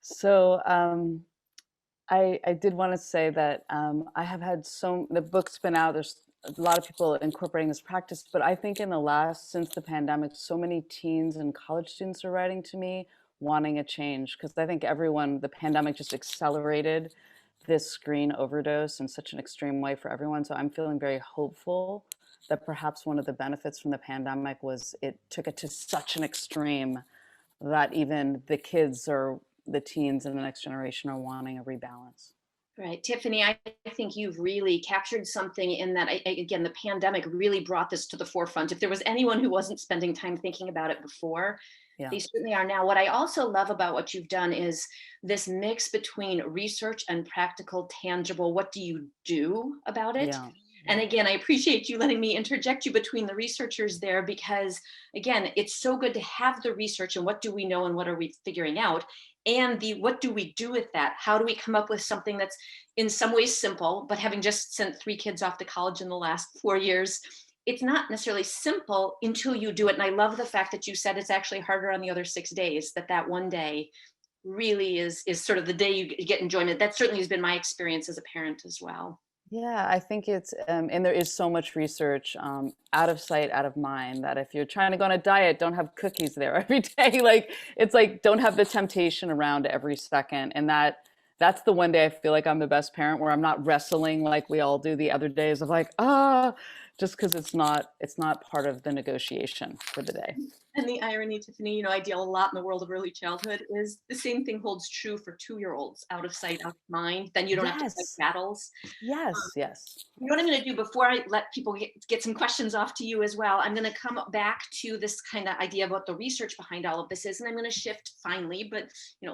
So I did want to say that I have had the book's been out, there's a lot of people incorporating this practice, but I think since the pandemic, so many teens and college students are writing to me wanting a change, because I think the pandemic just accelerated this screen overdose in such an extreme way for everyone. So I'm feeling very hopeful that perhaps one of the benefits from the pandemic was it took it to such an extreme that even the kids or the teens and the next generation are wanting a rebalance. Right. Tiffany, I think you've really captured something in that. Again, the pandemic really brought this to the forefront. If there was anyone who wasn't spending time thinking about it before, they certainly are now. What I also love about what you've done is this mix between research and practical, tangible. What do you do about it? Yeah. And again, I appreciate you letting me interject you between the researchers there, because again, it's so good to have the research and what do we know and what are we figuring out, and what do we do with that? How do we come up with something that's in some ways simple, but having just sent 3 kids off to college in the last 4 years, it's not necessarily simple until you do it. And I love the fact that you said it's actually harder on the other 6 days, that one day really is sort of the day you get enjoyment. That certainly has been my experience as a parent as well. Yeah, I think it's, and there is so much research, out of sight, out of mind, that if you're trying to go on a diet, don't have cookies there every day. Like, it's like, don't have the temptation around every second. And that's the one day I feel like I'm the best parent, where I'm not wrestling like we all do the other days of like, just because it's not part of the negotiation for the day. And the irony, Tiffany, you know, I deal a lot in the world of early childhood, is the same thing holds true for 2-year-olds. Out of sight, out of mind. Then you don't have to fight Yes. battles. Yes, yes. You know what I'm going to do before I let people get some questions off to you as well? I'm going to come back to this kind of idea of what the research behind all of this is, and I'm going to shift finally, but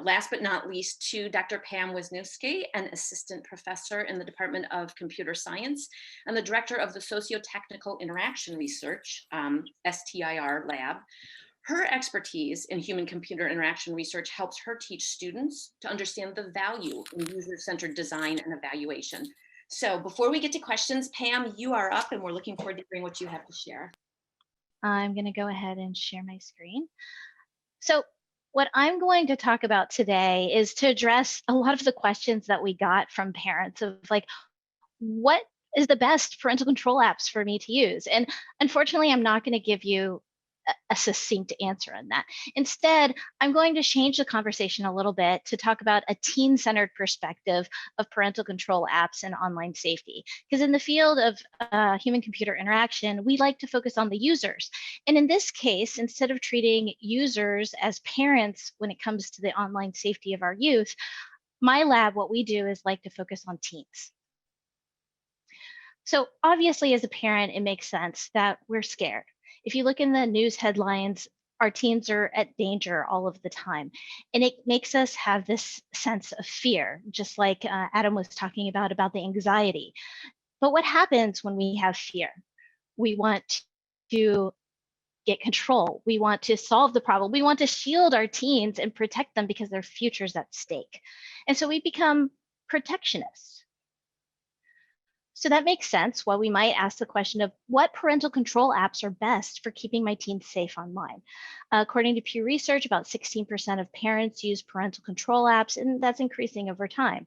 last but not least, to Dr. Pam Wisniewski, an assistant professor in the Department of Computer Science and the director of the Socio-Technical Interaction Research, STIR lab. Her expertise in human-computer interaction research helps her teach students to understand the value in user-centered design and evaluation. So before we get to questions, Pam, you are up, and we're looking forward to hearing what you have to share. I'm going to go ahead and share my screen. So what I'm going to talk about today is to address a lot of the questions that we got from parents of like, what is the best parental control apps for me to use? And unfortunately, I'm not going to give you a succinct answer on that. Instead, I'm going to change the conversation a little bit to talk about a teen-centered perspective of parental control apps and online safety. Because in the field of human-computer interaction, we like to focus on the users. And in this case, instead of treating users as parents when it comes to the online safety of our youth, my lab, what we do is like to focus on teens. So obviously, as a parent, it makes sense that we're scared. If you look in the news headlines, our teens are at danger all of the time. And it makes us have this sense of fear, just like Adam was talking about the anxiety. But what happens when we have fear? We want to get control. We want to solve the problem. We want to shield our teens and protect them because their future's at stake. And so we become protectionists. So that makes sense why we might ask the question of what parental control apps are best for keeping my teens safe online. According to Pew Research, about 16% of parents use parental control apps, and that's increasing over time.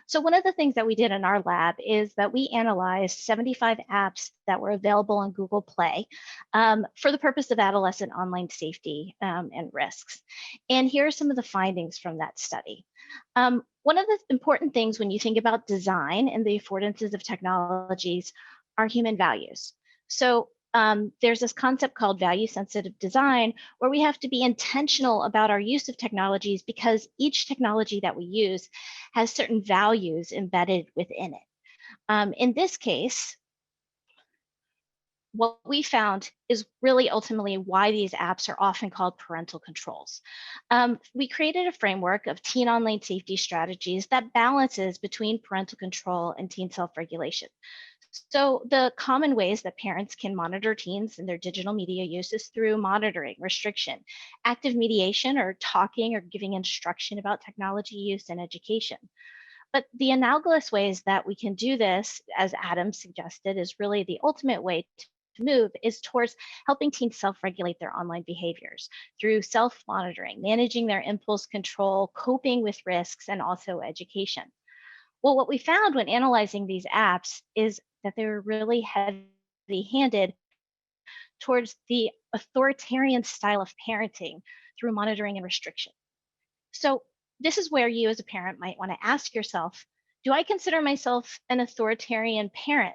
So one of the things that we did in our lab is that we analyzed 75 apps that were available on Google Play for the purpose of adolescent online safety and risks. And here are some of the findings from that study. One of the important things when you think about design and the affordances of technologies are human values. So there's this concept called value-sensitive design, where we have to be intentional about our use of technologies because each technology that we use has certain values embedded within it. In this case, what we found is really ultimately why these apps are often called parental controls. We created a framework of teen online safety strategies that balances between parental control and teen self-regulation. So the common ways that parents can monitor teens and their digital media use is through monitoring, restriction, active mediation, or talking or giving instruction about technology use and education. But the analogous ways that we can do this, as Adam suggested, is really the ultimate way to move is towards helping teens self-regulate their online behaviors through self-monitoring, managing their impulse control, coping with risks, and also education. Well, what we found when analyzing these apps is that they were really heavy-handed towards the authoritarian style of parenting through monitoring and restriction. So this is where you as a parent might want to ask yourself, do I consider myself an authoritarian parent?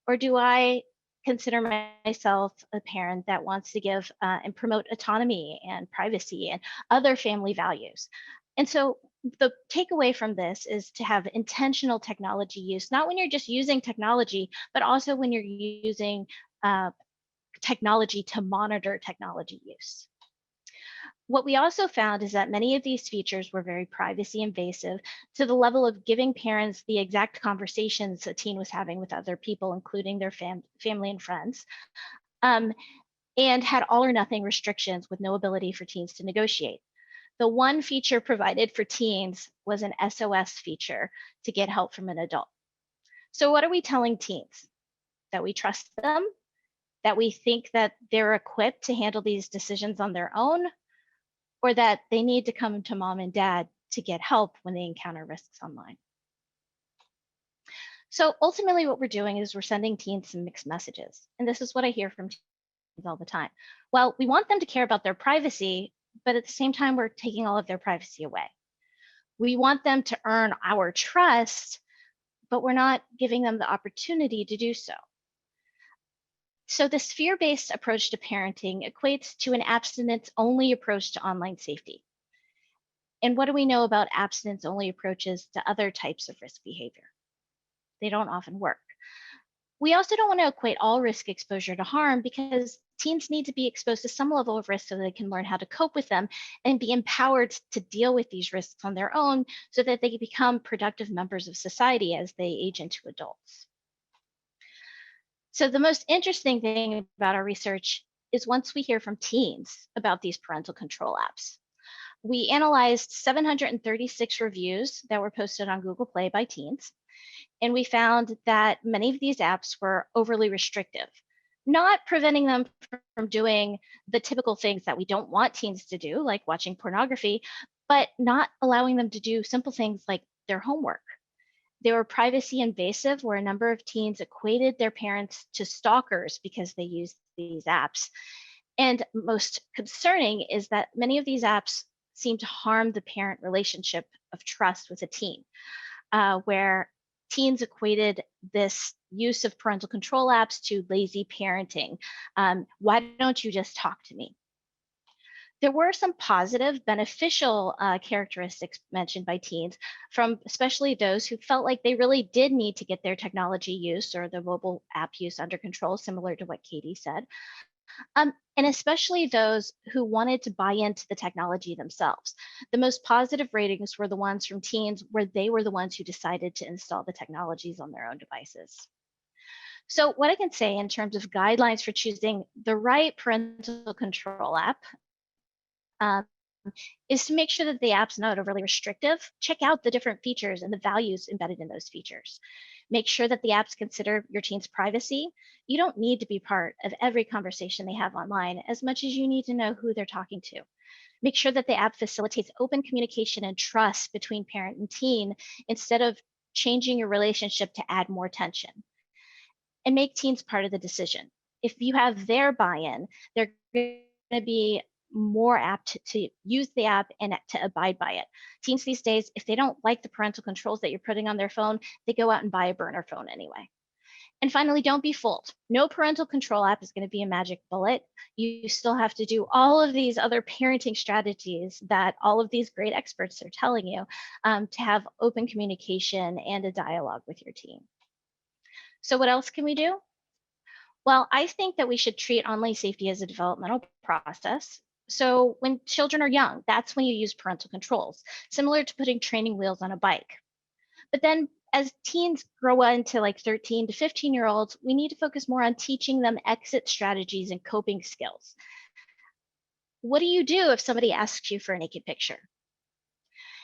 Or do I consider myself a parent that wants to give and promote autonomy and privacy and other family values? And so the takeaway from this is to have intentional technology use, not when you're just using technology, but also when you're using technology to monitor technology use. What we also found is that many of these features were very privacy invasive to the level of giving parents the exact conversations a teen was having with other people, including their family and friends, and had all or nothing restrictions with no ability for teens to negotiate. The one feature provided for teens was an SOS feature to get help from an adult. So what are we telling teens? That we trust them? That we think that they're equipped to handle these decisions on their own? or that they need to come to mom and dad to get help when they encounter risks online. So ultimately what we're doing is we're sending teens some mixed messages. And this is what I hear from teens all the time. Well, we want them to care about their privacy, but at the same time, we're taking all of their privacy away. We want them to earn our trust, but we're not giving them the opportunity to do so. So this fear-based approach to parenting equates to an abstinence-only approach to online safety. And what do we know about abstinence-only approaches to other types of risk behavior? They don't often work. We also don't want to equate all risk exposure to harm, because teens need to be exposed to some level of risk so they can learn how to cope with them and be empowered to deal with these risks on their own so that they can become productive members of society as they age into adults. So the most interesting thing about our research is once we hear from teens about these parental control apps. We analyzed 736 reviews that were posted on Google Play by teens, and we found that many of these apps were overly restrictive, not preventing them from doing the typical things that we don't want teens to do, like watching pornography, but not allowing them to do simple things like their homework. They were privacy invasive, where a number of teens equated their parents to stalkers because they used these apps. And most concerning is that many of these apps seem to harm the parent relationship of trust with a teen, where teens equated this use of parental control apps to lazy parenting. Why don't you just talk to me? There were some positive, beneficial characteristics mentioned by teens, from especially those who felt like they really did need to get their technology use or the mobile app use under control, similar to what Katie said. And especially those who wanted to buy into the technology themselves. The most positive ratings were the ones from teens where they were the ones who decided to install the technologies on their own devices. So what I can say in terms of guidelines for choosing the right parental control app is to make sure that the app's not overly restrictive. Check out the different features and the values embedded in those features. Make sure that the apps consider your teen's privacy. You don't need to be part of every conversation they have online as much as you need to know who they're talking to. Make sure that the app facilitates open communication and trust between parent and teen instead of changing your relationship to add more tension. And make teens part of the decision. If you have their buy-in, they're going to be more apt to use the app and to abide by it. Teens these days, if they don't like the parental controls that you're putting on their phone, they go out and buy a burner phone anyway. And finally, don't be fooled. No parental control app is going to be a magic bullet. You still have to do all of these other parenting strategies that all of these great experts are telling you to have open communication and a dialogue with your teen. So what else can we do? Well, I think that we should treat online safety as a developmental process. So when children are young, that's when you use parental controls, similar to putting training wheels on a bike. But then as teens grow into like 13 to 15-year-olds, we need to focus more on teaching them exit strategies and coping skills. What do you do if somebody asks you for a naked picture?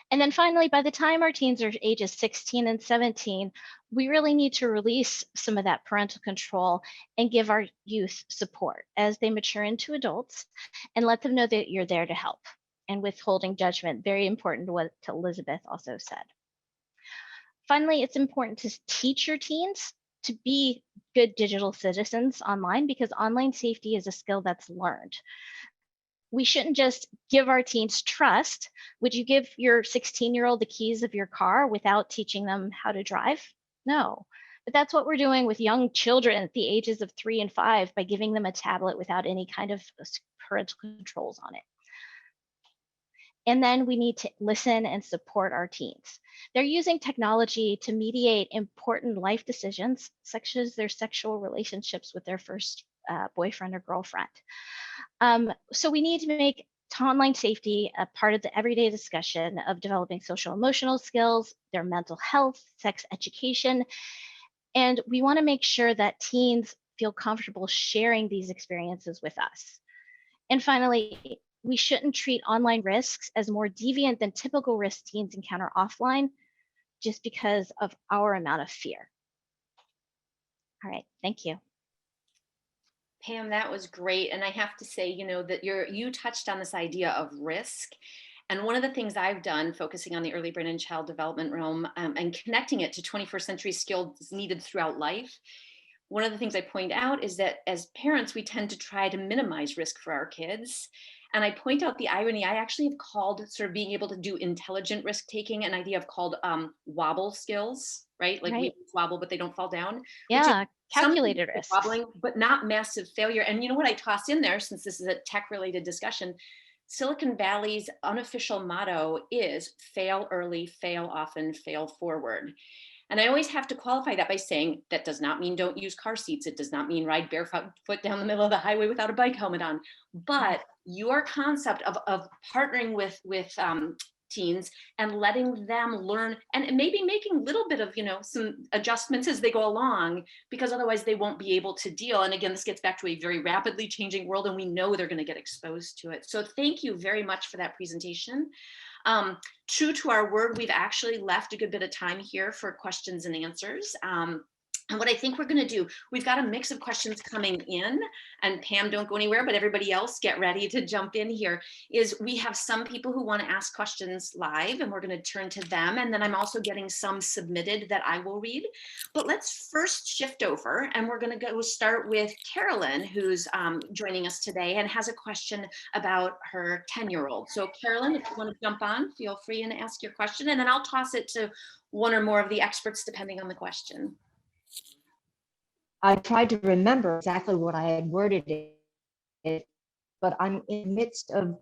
And then finally, by the time our teens are ages 16 and 17, we really need to release some of that parental control and give our youth support as they mature into adults and let them know that you're there to help. And withholding judgment, very important to what Elizabeth also said. Finally, it's important to teach your teens to be good digital citizens online, because online safety is a skill that's learned. We shouldn't just give our teens trust. Would you give your 16-year-old the keys of your car without teaching them how to drive? No, but that's what we're doing with young children at the ages of 3 and 5 by giving them a tablet without any kind of parental controls on it. And then we need to listen and support our teens. They're using technology to mediate important life decisions, such as their sexual relationships with their first boyfriend or girlfriend. So we need to make online safety a part of the everyday discussion of developing social emotional skills, their mental health, sex education. And we want to make sure that teens feel comfortable sharing these experiences with us. And finally, we shouldn't treat online risks as more deviant than typical risks teens encounter offline just because of our amount of fear. All right, thank you. Pam, that was great. And I have to say, you know, that you touched on this idea of risk. And one of the things I've done, focusing on the early brain and child development realm and connecting it to 21st century skills needed throughout life, one of the things I point out is that as parents, we tend to try to minimize risk for our kids. And I point out the irony. I actually have called sort of being able to do intelligent risk taking an idea of called wobble skills, right? Like we wobble, but they don't fall down. Yeah, calculated risk. Wobbling, but not massive failure. And you know what I toss in there, since this is a tech related discussion, Silicon Valley's unofficial motto is fail early, fail often, fail forward. And I always have to qualify that by saying that does not mean don't use car seats. It does not mean ride barefoot down the middle of the highway without a bike helmet on. But your concept of partnering with teens and letting them learn and maybe making a little bit of, you know, some adjustments as they go along, because otherwise they won't be able to deal. And again, this gets back to a very rapidly changing world, and we know they're going to get exposed to it. So thank you very much for that presentation. True to our word, we've actually left a good bit of time here for questions and answers. And what I think we're going to do, we've got a mix of questions coming in, and Pam, don't go anywhere, but everybody else get ready to jump in here, is we have some people who want to ask questions live, and we're going to turn to them. And then I'm also getting some submitted that I will read. But let's first shift over, and we're going to go start with Carolyn, who's joining us today and has a question about her 10-year-old. So Carolyn, if you want to jump on, feel free and ask your question, and then I'll toss it to one or more of the experts depending on the question. I tried to remember exactly what I had worded it, but I'm in the midst of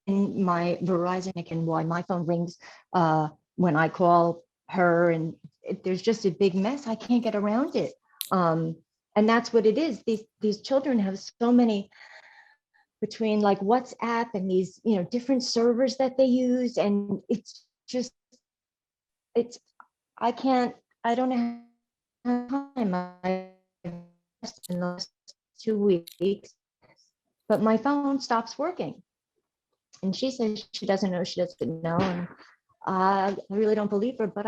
in my Verizon and why my phone rings when I call her, and there's just a big mess. I can't get around it. And that's what it is. These children have so many, between like WhatsApp and these, you know, different servers that they use. And it's just, I don't have time. In the last 2 weeks, but my phone stops working, and she says she doesn't know, and I really don't believe her, but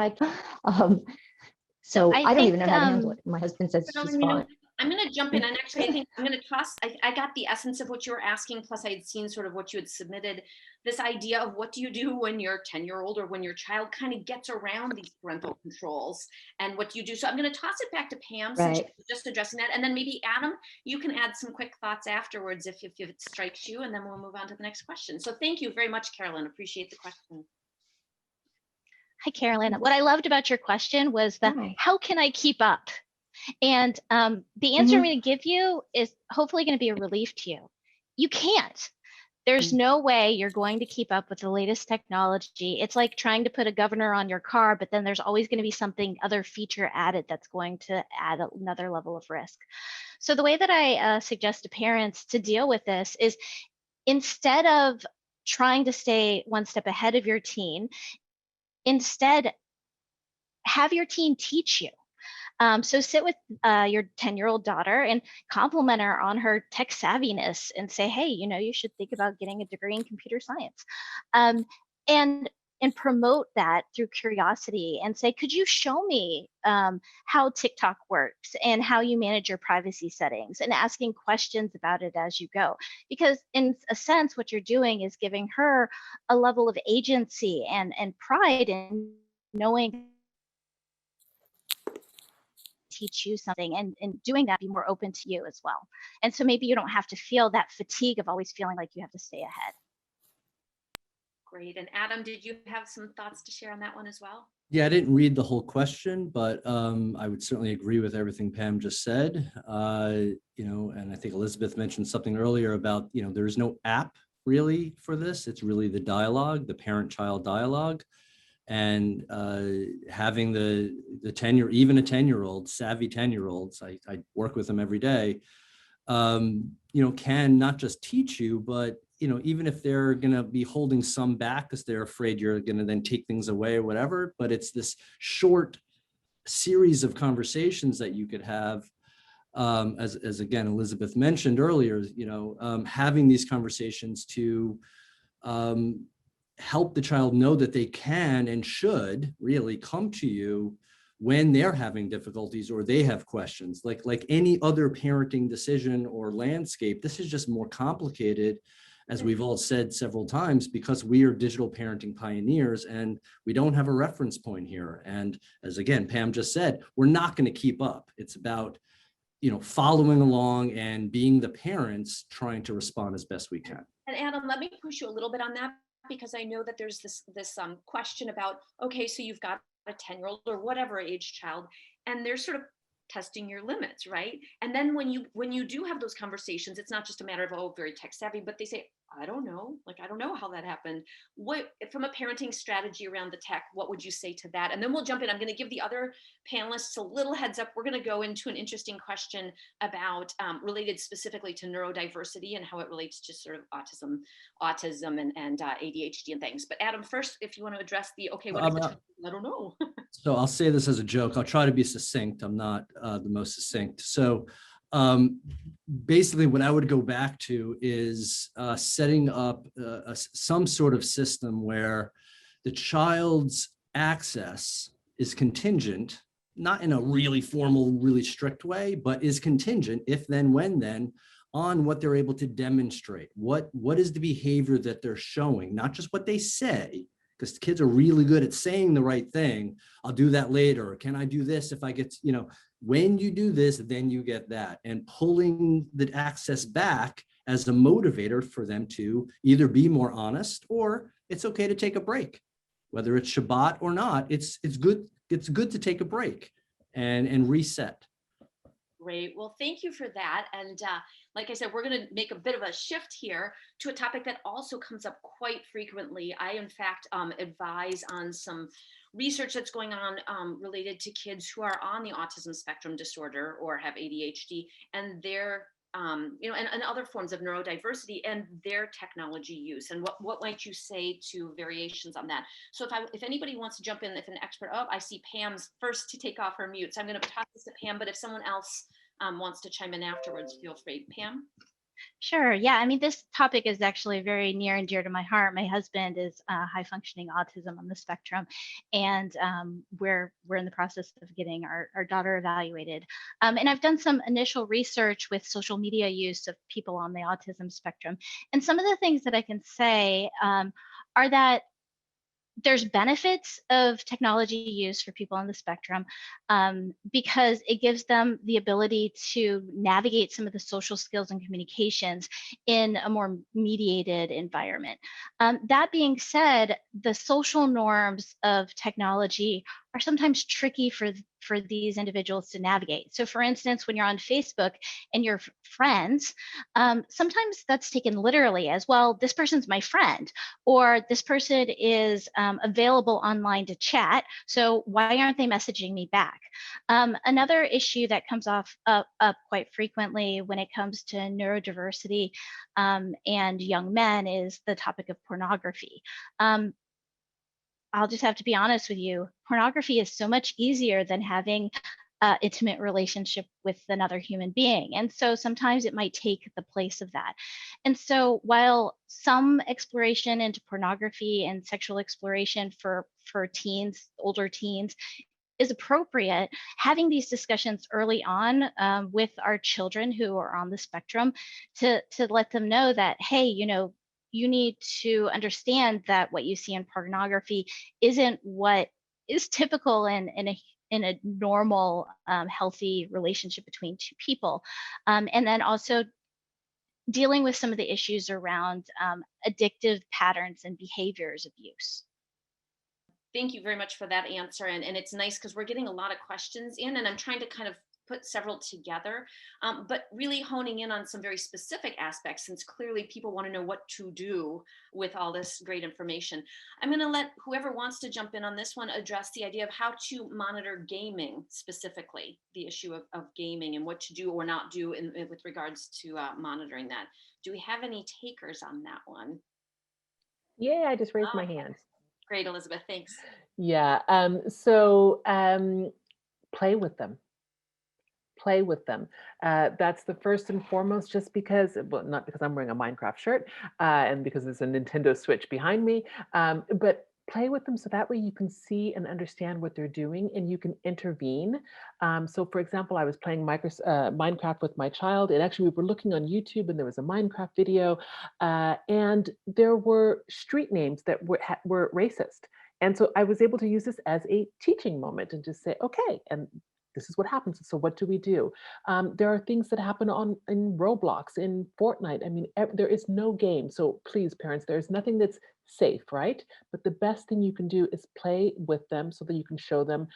so I don't even know how to handle it. My husband says she's fine. I'm going to jump in, and actually I think I'm going to toss, I got the essence of what you were asking, plus I had seen sort of what you had submitted, this idea of what do you do when your 10-year-old or when your child kind of gets around these parental controls, and what do you do? So I'm going to toss it back to Pam, since you're just addressing that, and then maybe Adam, you can add some quick thoughts afterwards if it strikes you, and then we'll move on to the next question. So thank you very much, Carolyn. Appreciate the question. Hi, Carolyn. What I loved about your question was how can I keep up? And the answer I'm going to give you is hopefully going to be a relief to you. You can't. There's no way you're going to keep up with the latest technology. It's like trying to put a governor on your car, but then there's always going to be other feature added that's going to add another level of risk. So the way that I suggest to parents to deal with this is, instead of trying to stay one step ahead of your teen, instead have your teen teach you. So sit with your 10-year-old daughter and compliment her on her tech savviness and say, hey, you know, you should think about getting a degree in computer science. And promote that through curiosity and say, could you show me how TikTok works and how you manage your privacy settings, and asking questions about it as you go. Because in a sense, what you're doing is giving her a level of agency and pride in knowing teach you something, and doing that, be more open to you as well. And so maybe you don't have to feel that fatigue of always feeling like you have to stay ahead. Great. And Adam, did you have some thoughts to share on that one as well? Yeah, I didn't read the whole question, but I would certainly agree with everything Pam just said. You know, and I think Elizabeth mentioned something earlier about, you know, there's no app really for this. It's really the dialogue, the parent-child dialogue. And having the 10-year, even a 10-year-old, savvy 10-year-olds, I work with them every day, you know, can not just teach you, but, you know, even if they're going to be holding some back because they're afraid you're going to then take things away or whatever, but it's this short series of conversations that you could have, as again, Elizabeth mentioned earlier, you know, having these conversations to help the child know that they can and should really come to you when they're having difficulties or they have questions. Like any other parenting decision or landscape, this is just more complicated, as we've all said several times, because we are digital parenting pioneers and we don't have a reference point here. And as again, Pam just said, we're not going to keep up. It's about, following along and being the parents trying to respond as best we can. And Adam, let me push you a little bit on that, because I know that there's this question about, okay, so you've got a 10-year-old or whatever age child, and they're sort of testing your limits, right? And then when you do have those conversations, it's not just a matter of, oh, very tech savvy, but they say, I don't know how that happened. What, from a parenting strategy around the tech, what would you say to that? And then we'll jump in. I'm going to give the other panelists a little heads up. We're going to go into an interesting question about related specifically to neurodiversity and how it relates to sort of autism and ADHD and things. But Adam, first, if you want to address I don't know. So I'll say this as a joke. I'll try to be succinct. I'm not the most succinct. So basically what I would go back to is setting up some sort of system where the child's access is contingent, not in a really formal, really strict way, but is contingent if then, when then, on what they're able to demonstrate. What is the behavior that they're showing, not just what they say, because kids are really good at saying the right thing. I'll do that later. Can I do this if I get, when you do this, then you get that. And pulling the access back as a motivator for them to either be more honest, or it's okay to take a break. Whether it's Shabbat or not, it's good to take a break and reset. Great. Well, thank you for that. And like I said, we're going to make a bit of a shift here to a topic that also comes up quite frequently. I, in fact, advise on some research that's going on related to kids who are on the autism spectrum disorder or have ADHD, and their and other forms of neurodiversity and their technology use. And what might you say to variations on that? So if anybody wants to jump in, if an expert, I see Pam's first to take off her mute. So I'm going to toss this to Pam, but if someone else wants to chime in afterwards, feel free. Pam? Sure. Yeah. I mean, this topic is actually very near and dear to my heart. My husband is high functioning autism on the spectrum, and we're in the process of getting our daughter evaluated. And I've done some initial research with social media use of people on the autism spectrum. And some of the things that I can say are that there's benefits of technology use for people on the spectrum because it gives them the ability to navigate some of the social skills and communications in a more mediated environment. That being said, the social norms of technology are sometimes tricky for these individuals to navigate. So for instance, when you're on Facebook and you're friends, sometimes that's taken literally as, well, this person's my friend, or this person is available online to chat, so why aren't they messaging me back? Another issue that comes up quite frequently when it comes to neurodiversity and young men is the topic of pornography. I'll just have to be honest with you, pornography is so much easier than having an intimate relationship with another human being. And so sometimes it might take the place of that. And so while some exploration into pornography and sexual exploration for teens, older teens, is appropriate, having these discussions early on with our children who are on the spectrum to let them know that, hey, you need to understand that what you see in pornography isn't what is typical in a normal, healthy relationship between two people. And then also dealing with some of the issues around addictive patterns and behaviors of use. Thank you very much for that answer. And it's nice because we're getting a lot of questions in, and I'm trying to kind of put several together, but really honing in on some very specific aspects, since clearly people want to know what to do with all this great information. I'm going to let whoever wants to jump in on this one address the idea of how to monitor gaming, specifically the issue of gaming and what to do or not do with regards to monitoring that. Do we have any takers on that one? Yeah, I just raised my hand. Great, Elizabeth, thanks. Yeah, so play with them. Play with them. That's the first and foremost, just because, well, not because I'm wearing a Minecraft shirt and because there's a Nintendo Switch behind me, but play with them so that way you can see and understand what they're doing and you can intervene. So for example, I was playing Minecraft with my child, and actually we were looking on YouTube and there was a Minecraft video, and there were street names that were racist. And so I was able to use this as a teaching moment and just say, okay, and this is what happens. So what do we do? There are things that happen in Roblox, in Fortnite. I mean, there is no game. So please, parents, there's nothing that's safe, right? But the best thing you can do is play with them so that you can show them,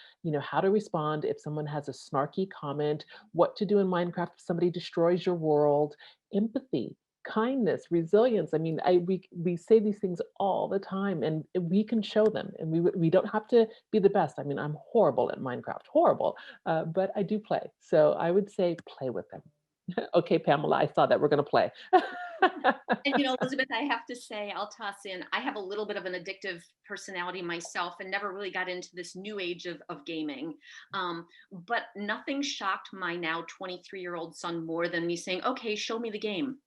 how to respond if someone has a snarky comment, what to do in Minecraft if somebody destroys your world, empathy, kindness, resilience. I mean, we say these things all the time, and we can show them, and we don't have to be the best. I mean, I'm horrible at Minecraft, horrible, but I do play. So I would say play with them. Okay, Pamela, I saw that we're going to play. And Elizabeth, I have to say, I'll toss in, I have a little bit of an addictive personality myself and never really got into this new age of gaming. But nothing shocked my now 23-year-old son more than me saying, okay, show me the game.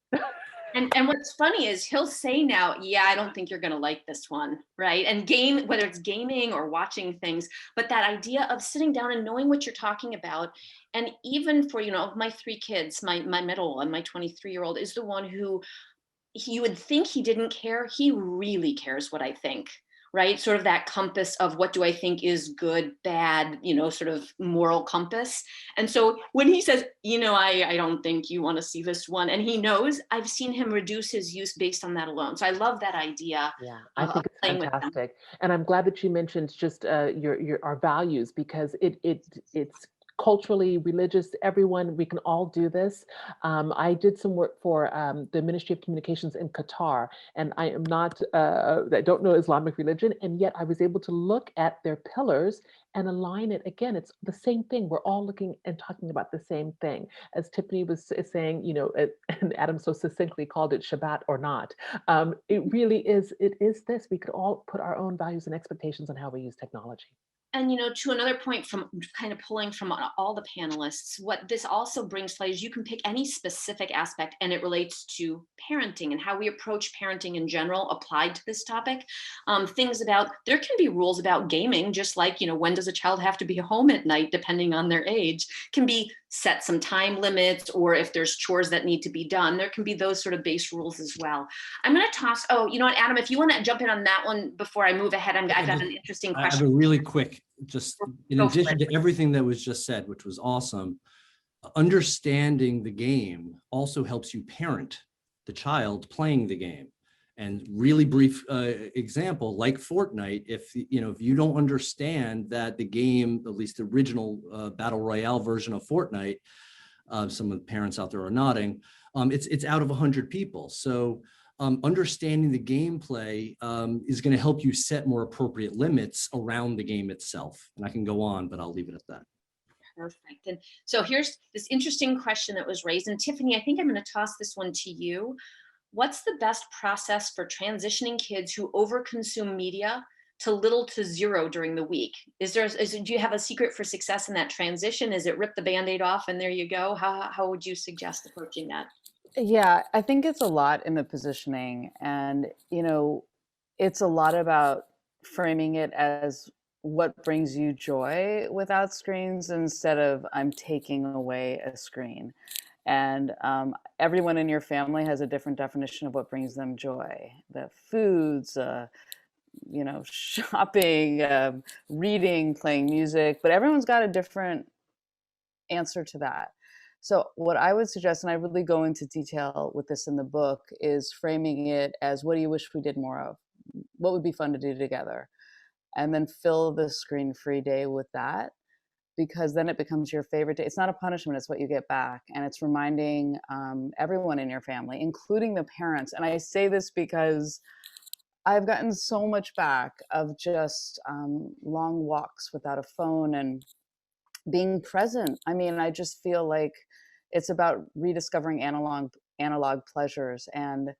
And what's funny is he'll say now, yeah, I don't think you're going to like this one, right? And whether it's gaming or watching things, but that idea of sitting down and knowing what you're talking about. And even for, my 3 kids, my middle and my 23-year-old is the one who you would think he didn't care. He really cares what I think, right? Sort of that compass of what do I think is good, bad, sort of moral compass. And so when he says, I don't think you want to see this one, and he knows, I've seen him reduce his use based on that alone. So I love that idea. Yeah, I think it's fantastic. And I'm glad that you mentioned just our values, because it's culturally, religious, everyone, we can all do this. I did some work for the Ministry of Communications in Qatar, and I am not, I don't know Islamic religion, and yet I was able to look at their pillars and align it. Again, it's the same thing. We're all looking and talking about the same thing. As Tiffany was saying, and Adam so succinctly called it Shabbat or not. It really is, it is this. We could all put our own values and expectations on how we use technology. And, to another point, from kind of pulling from all the panelists, what this also brings to light is you can pick any specific aspect and it relates to parenting and how we approach parenting in general applied to this topic. Things about, there can be rules about gaming, just like, when does a child have to be home at night, depending on their age, can be set some time limits, or if there's chores that need to be done, there can be those sort of base rules as well. I'm going to toss, you know what, Adam, if you want to jump in on that one before I move ahead, I've got an interesting question. I have a really quick, just in addition to everything that was just said, which was awesome, understanding the game also helps you parent the child playing the game. And really brief example, like Fortnite, if you don't understand that the game, at least the original Battle Royale version of Fortnite, some of the parents out there are nodding, it's out of 100 people. So understanding the gameplay is going to help you set more appropriate limits around the game itself. And I can go on, but I'll leave it at that. Perfect. And so here's this interesting question that was raised. And Tiffany, I think I'm going to toss this one to you. What's the best process for transitioning kids who overconsume media to little to zero during the week? Do you have a secret for success in that transition? Is it rip the Band-Aid off and there you go? How would you suggest approaching that? Yeah, I think it's a lot in the positioning, and it's a lot about framing it as what brings you joy without screens instead of I'm taking away a screen. And everyone in your family has a different definition of what brings them joy. The foods, shopping, reading, playing music, but everyone's got a different answer to that. So what I would suggest, and I really go into detail with this in the book, is framing it as what do you wish we did more of? What would be fun to do together? And then fill the screen-free day with that, because then it becomes your favorite day. It's not a punishment, it's what you get back. And it's reminding everyone in your family, including the parents. And I say this because I've gotten so much back of just long walks without a phone and being present. I mean, I just feel like it's about rediscovering analog pleasures, and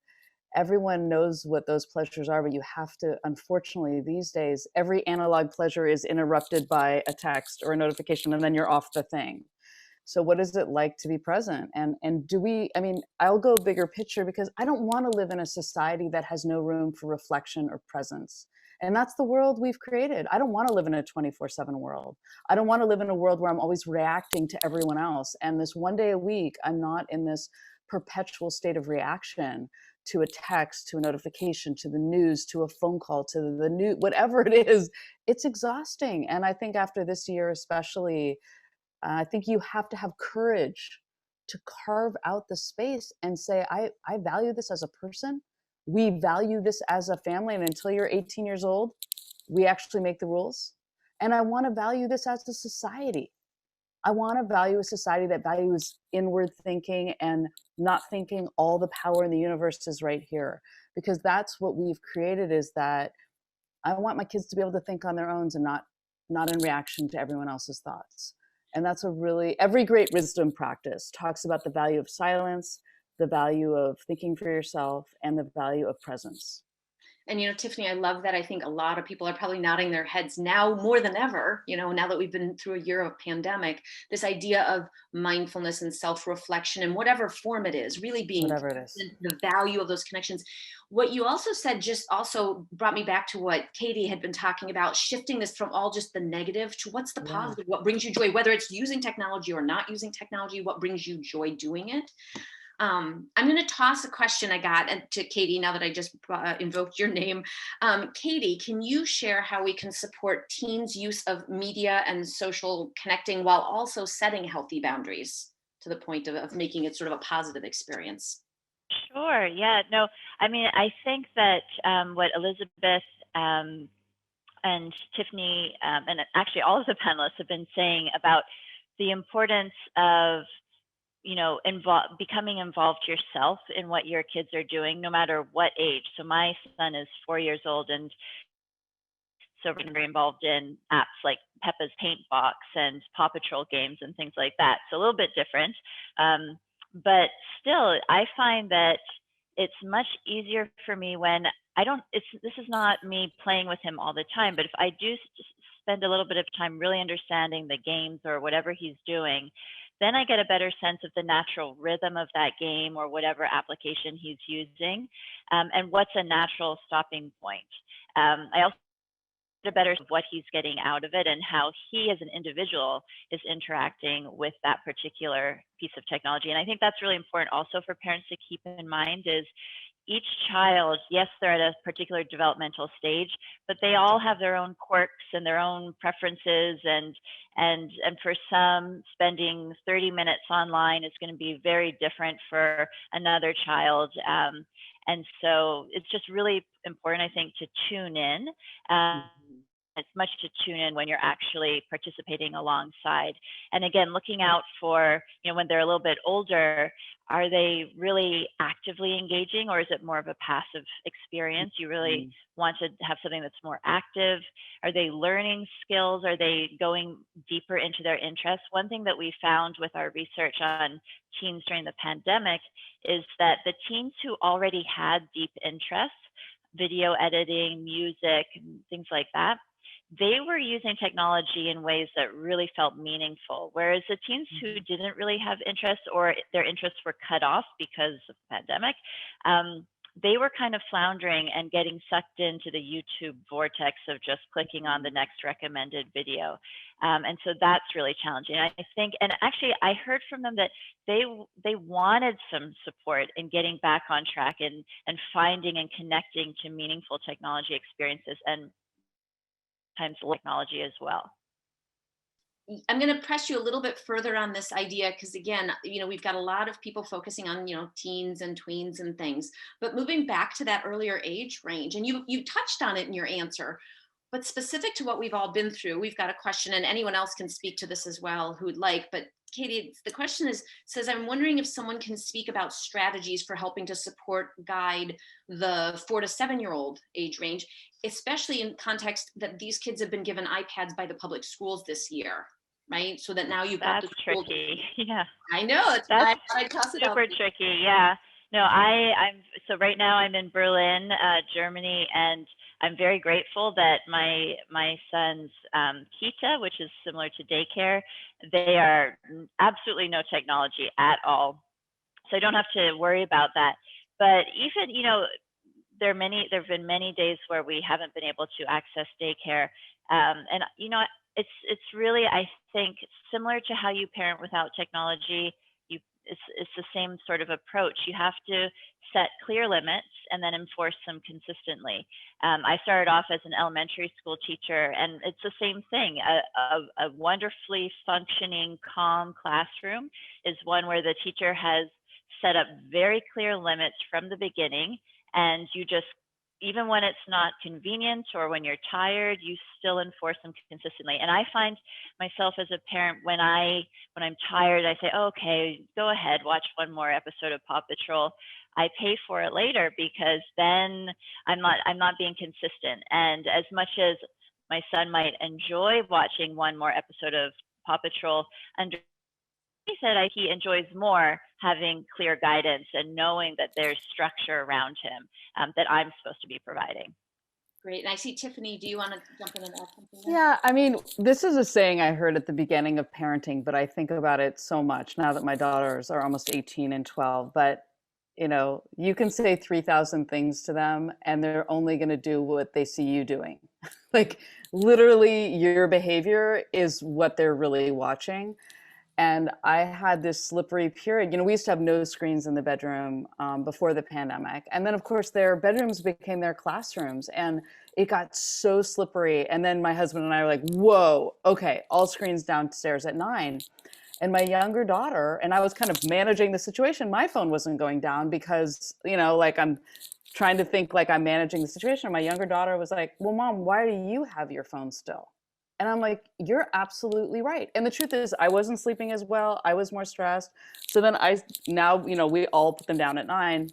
everyone knows what those pleasures are, but you have to, unfortunately, these days, every analog pleasure is interrupted by a text or a notification, and then you're off the thing. So what is it like to be present? And I'll go bigger picture, because I don't want to live in a society that has no room for reflection or presence. And that's the world we've created. I don't want to live in a 24/7 world. I don't want to live in a world where I'm always reacting to everyone else. And this one day a week, I'm not in this perpetual state of reaction to a text, to a notification, to the news, to a phone call, to the new, whatever it is. It's exhausting. And I think after this year, especially, I think you have to have courage to carve out the space and say, I value this as a person. We value this as a family. And until you're 18 years old, we actually make the rules. And I want to value this as a society. I want to value a society that values inward thinking and not thinking all the power in the universe is right here. Because that's what we've created, is that I want my kids to be able to think on their own and not in reaction to everyone else's thoughts. And that's every great wisdom practice talks about the value of silence, the value of thinking for yourself, and the value of presence. And, Tiffany, I love that. I think a lot of people are probably nodding their heads now more than ever, now that we've been through a year of pandemic, this idea of mindfulness and self-reflection in whatever form it is, really being whatever it is, the value of those connections. What you also said just also brought me back to what Katie had been talking about, shifting this from all just the negative to what's the positive, what brings you joy, whether it's using technology or not using technology, what brings you joy doing it. I'm going to toss a question I got to Katie now that I just invoked your name. Katie, can you share how we can support teens' use of media and social connecting while also setting healthy boundaries to the point of making it sort of a positive experience? Sure. Yeah. No, I mean, I think that what Elizabeth and Tiffany and actually all of the panelists have been saying about the importance of becoming involved yourself in what your kids are doing, no matter what age. So my son is 4 years old, and so we're very involved in apps like Peppa's Paint Box and Paw Patrol games and things like that. So a little bit different. But still, I find that it's much easier for me when this is not me playing with him all the time, but if I do spend a little bit of time really understanding the games or whatever he's doing, then I get a better sense of the natural rhythm of that game or whatever application he's using, and what's a natural stopping point. I also get a better sense of what he's getting out of it and how he as an individual is interacting with that particular piece of technology. And I think that's really important also for parents to keep in mind is each child, yes, they're at a particular developmental stage, but they all have their own quirks and their own preferences. And for some, spending 30 minutes online is going to be very different for another child. And so it's just really important, I think, to tune in. It's much to tune in when you're actually participating alongside. And again, looking out for, when they're a little bit older, are they really actively engaging, or is it more of a passive experience? You really want to have something that's more active. Are they learning skills? Are they going deeper into their interests? One thing that we found with our research on teens during the pandemic is that the teens who already had deep interests, video editing, music, and things like that, they were using technology in ways that really felt meaningful. Whereas the teens who didn't really have interests or their interests were cut off because of the pandemic, they were kind of floundering and getting sucked into the YouTube vortex of just clicking on the next recommended video. And so that's really challenging. I think, and actually I heard from them that they wanted some support in getting back on track and finding and connecting to meaningful technology experiences and times technology as well. I'm going to press you a little bit further on this idea because, again, we've got a lot of people focusing on, teens and tweens and things, but moving back to that earlier age range, and you touched on it in your answer, but specific to what we've all been through, we've got a question, and anyone else can speak to this as well who'd like, but Katie, the question says, I'm wondering if someone can speak about strategies for helping to support, guide the 4 to 7-year-old age range, especially in context that these kids have been given iPads by the public schools this year, right? So that now you've got the school. That's tricky. Yeah. I know. That's super tricky. Yeah. No, I'm so right now I'm in Berlin, Germany, and I'm very grateful that my son's Kita, which is similar to daycare, they are absolutely no technology at all. So I don't have to worry about that. But even, there have been many days where we haven't been able to access daycare. And you know, it's really, I think, similar to how you parent without technology. It's the same sort of approach. You have to set clear limits and then enforce them consistently. I started off as an elementary school teacher, and it's the same thing. A wonderfully functioning, calm classroom is one where the teacher has set up very clear limits from the beginning, and you just, even when it's not convenient or when you're tired, you still enforce them consistently. And I find myself as a parent, when I'm tired, I say, oh, okay, go ahead, watch one more episode of Paw Patrol. I pay for it later because then I'm not being consistent. And as much as my son might enjoy watching one more episode of Paw Patrol, he said he enjoys more having clear guidance and knowing that there's structure around him that I'm supposed to be providing. Great. And I see Tiffany, do you want to jump in and add something there? Yeah, I mean, this is a saying I heard at the beginning of parenting, but I think about it so much now that my daughters are almost 18 and 12. But, you know, you can say 3,000 things to them and they're only going to do what they see you doing. Like, literally, your behavior is what they're really watching. And I had this slippery period. You know, we used to have no screens in the bedroom before the pandemic. And then, of course, their bedrooms became their classrooms. And it got so slippery. And then my husband and I were like, whoa, okay, all screens downstairs at 9. And my younger daughter, and I was kind of managing the situation. My phone wasn't going down because, you know, like I'm trying to think like I'm managing the situation. My younger daughter was like, well, Mom, why do you have your phone still? And I'm like, you're absolutely right. And the truth is, I wasn't sleeping as well. I was more stressed. So then now, you know, we all put them down at 9.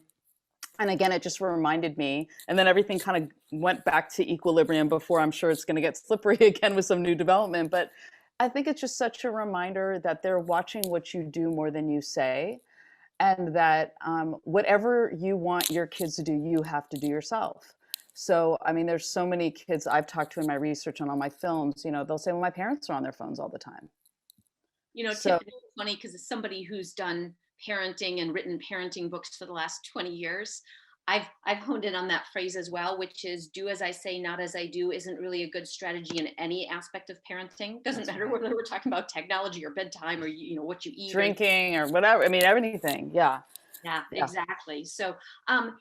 And again, it just reminded me. And then everything kind of went back to equilibrium before I'm sure it's going to get slippery again with some new development. But I think it's just such a reminder that they're watching what you do more than you say. And that whatever you want your kids to do, you have to do yourself. So, I mean, there's so many kids I've talked to in my research and on my films, you know, they'll say, well, my parents are on their phones all the time. You know, So- Tiffany, it's funny because as somebody who's done parenting and written parenting books for the last 20 years, I've honed in on that phrase as well, which is do as I say, not as I do, isn't really a good strategy in any aspect of parenting. Doesn't matter whether we're talking about technology or bedtime or, you know, what you eat. Drinking or whatever. I mean, everything. Yeah. Yeah, Yeah. exactly. So,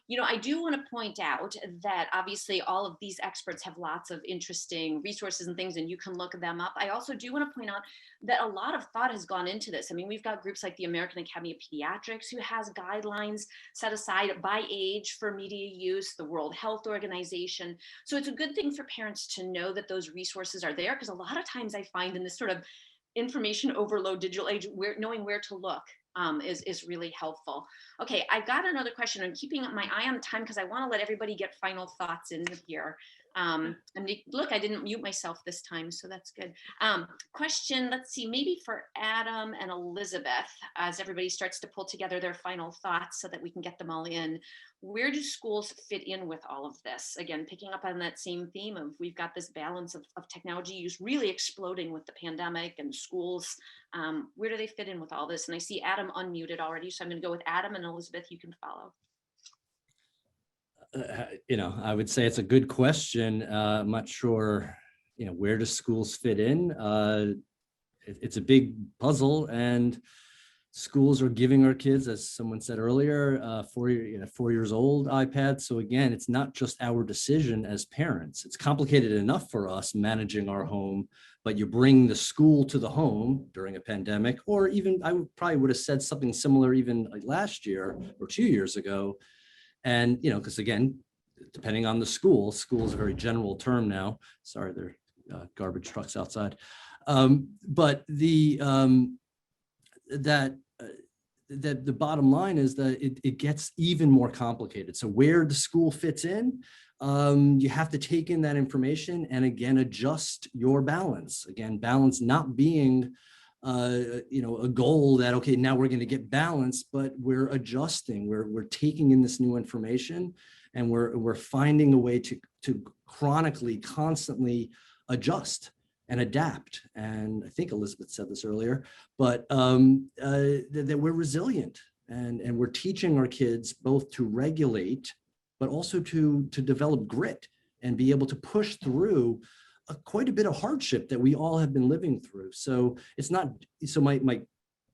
you know, I do want to point out that obviously all of these experts have lots of interesting resources and things, and you can look them up. I also do want to point out that a lot of thought has gone into this. I mean, we've got groups like the American Academy of Pediatrics who has guidelines set aside by age for media use, the World Health Organization. So it's a good thing for parents to know that those resources are there, because a lot of times I find in this sort of information overload digital age, knowing where to look is really helpful. Okay, I've got another question. I'm keeping my eye on time because I want to let everybody get final thoughts in here. Look, I didn't mute myself this time, so that's good. Question, let's see, maybe for Adam and Elizabeth, as everybody starts to pull together their final thoughts so that we can get them all in. Where do schools fit in with all of this? Again, picking up on that same theme of we've got this balance of technology use really exploding with the pandemic and schools. Where do they fit in with all this? And I see Adam unmuted already, so I'm going to go with Adam, and Elizabeth, you can follow. You know, I would say it's a good question. I'm not sure, you know, where do schools fit in? It's a big puzzle, and schools are giving our kids, as someone said earlier, 4 years old iPads. So again, it's not just our decision as parents. It's complicated enough for us managing our home, but you bring the school to the home during a pandemic, or even I probably would have said something similar even like last year or 2 years ago. And, you know, because again, depending on the school is a very general term now. Sorry, there are garbage trucks outside. But the bottom line is that it gets even more complicated. So where the school fits in, you have to take in that information and again, adjust your balance. Again, balance not being you know, a goal that, okay, now we're going to get balance, but we're adjusting, we're taking in this new information, and we're finding a way to chronically, constantly adjust and adapt. And I think Elizabeth said this earlier, but that we're resilient, and we're teaching our kids both to regulate but also to develop grit and be able to push through quite a bit of hardship that we all have been living through. So it's not, so my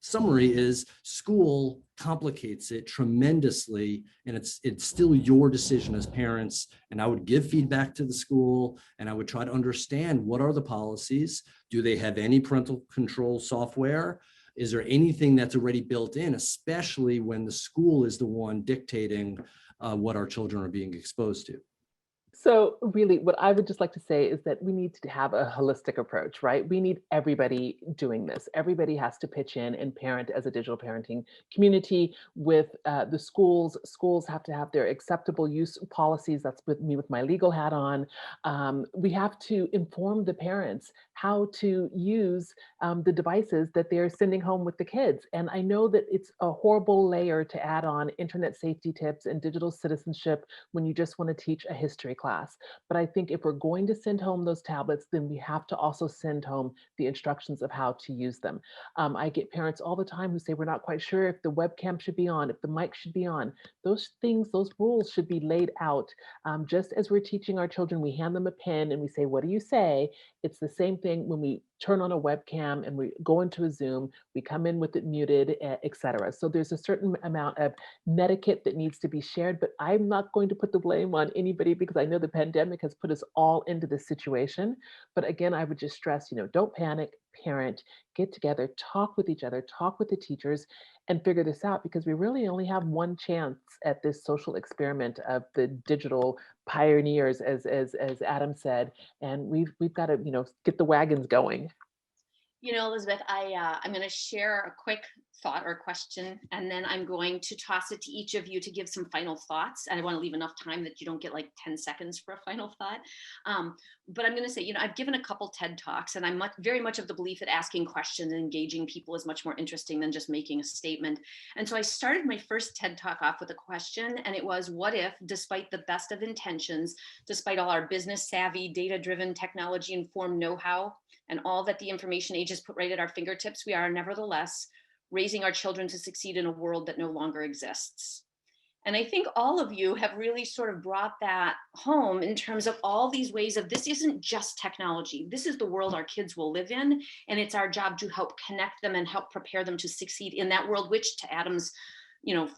summary is school complicates it tremendously, and it's still your decision as parents. And I would give feedback to the school, and I would try to understand, what are the policies? Do they have any parental control software? Is there anything that's already built in, especially when the school is the one dictating what our children are being exposed to? So really, what I would just like to say is that we need to have a holistic approach, right? We need everybody doing this. Everybody has to pitch in and parent as a digital parenting community with the schools. Schools have to have their acceptable use policies. That's with me with my legal hat on. We have to inform the parents how to use the devices that they're sending home with the kids. And I know that it's a horrible layer to add on internet safety tips and digital citizenship when you just want to teach a history class. But I think if we're going to send home those tablets, then we have to also send home the instructions of how to use them. I get parents all the time who say, we're not quite sure if the webcam should be on, if the mic should be on. Those things, those rules should be laid out. Just as we're teaching our children, we hand them a pen and we say, what do you say? It's the same thing when we turn on a webcam and we go into a Zoom, we come in with it muted, etc. So there's a certain amount of netiquette that needs to be shared, but I'm not going to put the blame on anybody because I know the pandemic has put us all into this situation. But again, I would just stress, don't panic, parent, get together, talk with each other, talk with the teachers, and figure this out, because we really only have one chance at this social experiment of the digital pioneers, as Adam said, and we've got to get the wagons going. Elizabeth, I'm going to share a quick thought or question, and then I'm going to toss it to each of you to give some final thoughts. And I want to leave enough time that you don't get like 10 seconds for a final thought. But I'm going to say, I've given a couple TED Talks, and I'm very much of the belief that asking questions and engaging people is much more interesting than just making a statement. And so I started my first TED Talk off with a question, and it was, what if, despite the best of intentions, despite all our business savvy, data-driven, technology-informed know-how, and all that the information age has put right at our fingertips, we are nevertheless raising our children to succeed in a world that no longer exists. And I think all of you have really sort of brought that home in terms of all these ways of, this isn't just technology. This is the world our kids will live in. And it's our job to help connect them and help prepare them to succeed in that world, which, to Adam's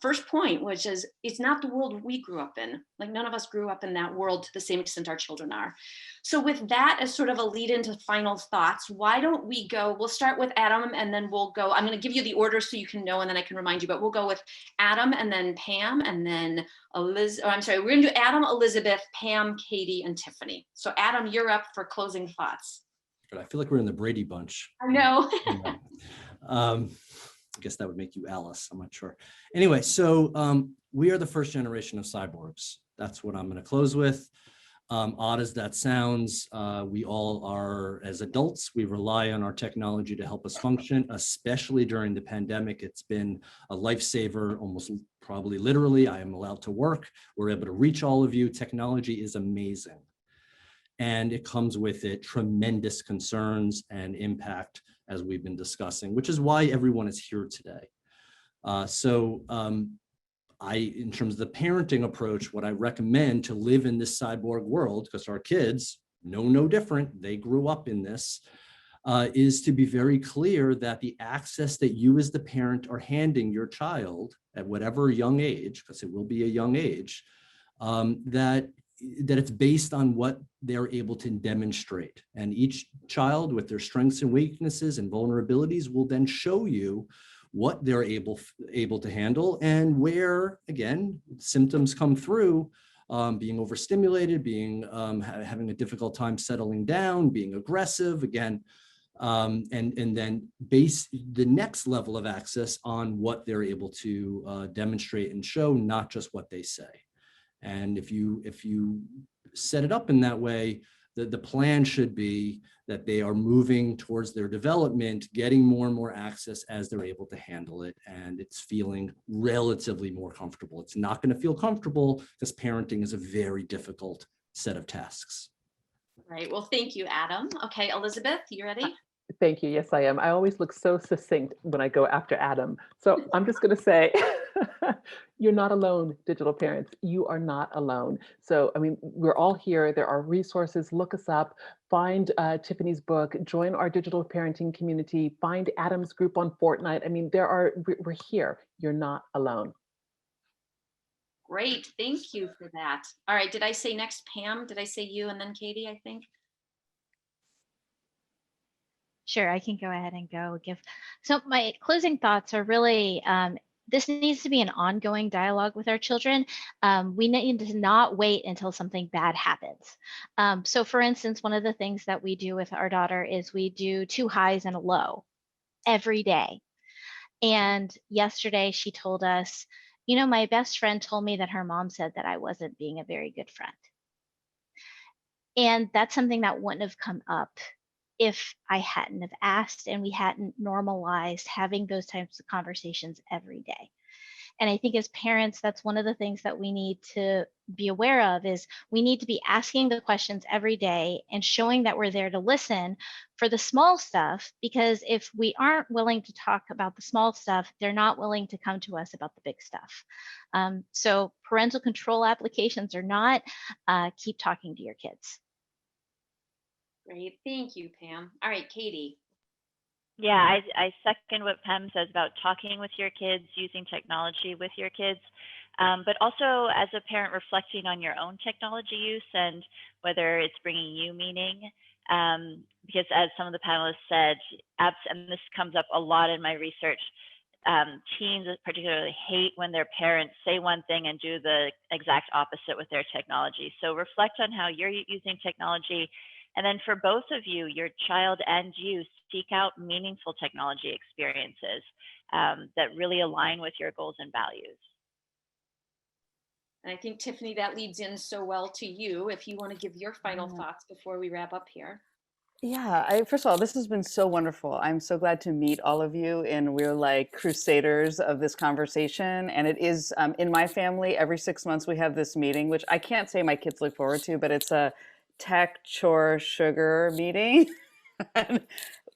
first point, which is, it's not the world we grew up in. Like, none of us grew up in that world to the same extent our children are. So with that as sort of a lead into final thoughts, why don't we go, we'll start with Adam, and then we'll go, I'm going to give you the order so you can know, and then I can remind you, but we'll go with Adam, and then Pam, and then we're going to do Adam, Elizabeth, Pam, Katie, and Tiffany. So Adam, you're up for closing thoughts. I feel like we're in the Brady Bunch. I know. I guess that would make you Alice. I'm not sure. Anyway, so we are the first generation of cyborgs. That's what I'm going to close with. Odd as that sounds, we all are, as adults, we rely on our technology to help us function, especially during the pandemic. It's been a lifesaver, almost probably literally. I am allowed to work. We're able to reach all of you. Technology is amazing. And it comes with it tremendous concerns and impact, as we've been discussing, which is why everyone is here today. In terms of the parenting approach, what I recommend to live in this cyborg world, because our kids know no different, they grew up in this, is to be very clear that the access that you as the parent are handing your child at whatever young age, because it will be a young age, that it's based on what they're able to demonstrate. And each child with their strengths and weaknesses and vulnerabilities will then show you what they're able to handle, and where, again, symptoms come through, being overstimulated, having a difficult time settling down, being aggressive, again, and then base the next level of access on what they're able to demonstrate and show, not just what they say. And if you set it up in that way, the plan should be that they are moving towards their development, getting more and more access as they're able to handle it, and it's feeling relatively more comfortable. It's not going to feel comfortable because parenting is a very difficult set of tasks. Right. Well, thank you, Adam. Okay, Elizabeth, you ready? Thank you. Yes, I am. I always look so succinct when I go after Adam. So I'm just going to say, you're not alone, digital parents. You are not alone. So, I mean, we're all here. There are resources. Look us up. Find Tiffany's book. Join our digital parenting community. Find Adam's group on Fortnite. I mean, we're here. You're not alone. Great, thank you for that. All right, did I say next Pam? Did I say you and then Katie, I think? Sure, I can go ahead and give. So my closing thoughts are really, this needs to be an ongoing dialogue with our children. We need to not wait until something bad happens. So for instance, one of the things that we do with our daughter is we do 2 highs and a low every day. And yesterday she told us, you know, my best friend told me that her mom said that I wasn't being a very good friend. And that's something that wouldn't have come up if I hadn't have asked and we hadn't normalized having those types of conversations every day. And I think as parents, that's one of the things that we need to be aware of is we need to be asking the questions every day and showing that we're there to listen for the small stuff, because if we aren't willing to talk about the small stuff, they're not willing to come to us about the big stuff. So parental control applications or not, keep talking to your kids. Great, thank you, Pam. All right, Katie. Yeah, I second what Pam says about talking with your kids, using technology with your kids, but also as a parent reflecting on your own technology use and whether it's bringing you meaning. Because as some of the panelists said, apps, and this comes up a lot in my research, teens particularly hate when their parents say one thing and do the exact opposite with their technology. So reflect on how you're using technology. And then for both of you, your child and you, seek out meaningful technology experiences that really align with your goals and values. And I think, Tiffany, that leads in so well to you, if you want to give your final thoughts before we wrap up here. Yeah, first of all, this has been so wonderful. I'm so glad to meet all of you, and we're like crusaders of this conversation. And it is in my family, every 6 months we have this meeting, which I can't say my kids look forward to, but it's a tech, chore, sugar meeting.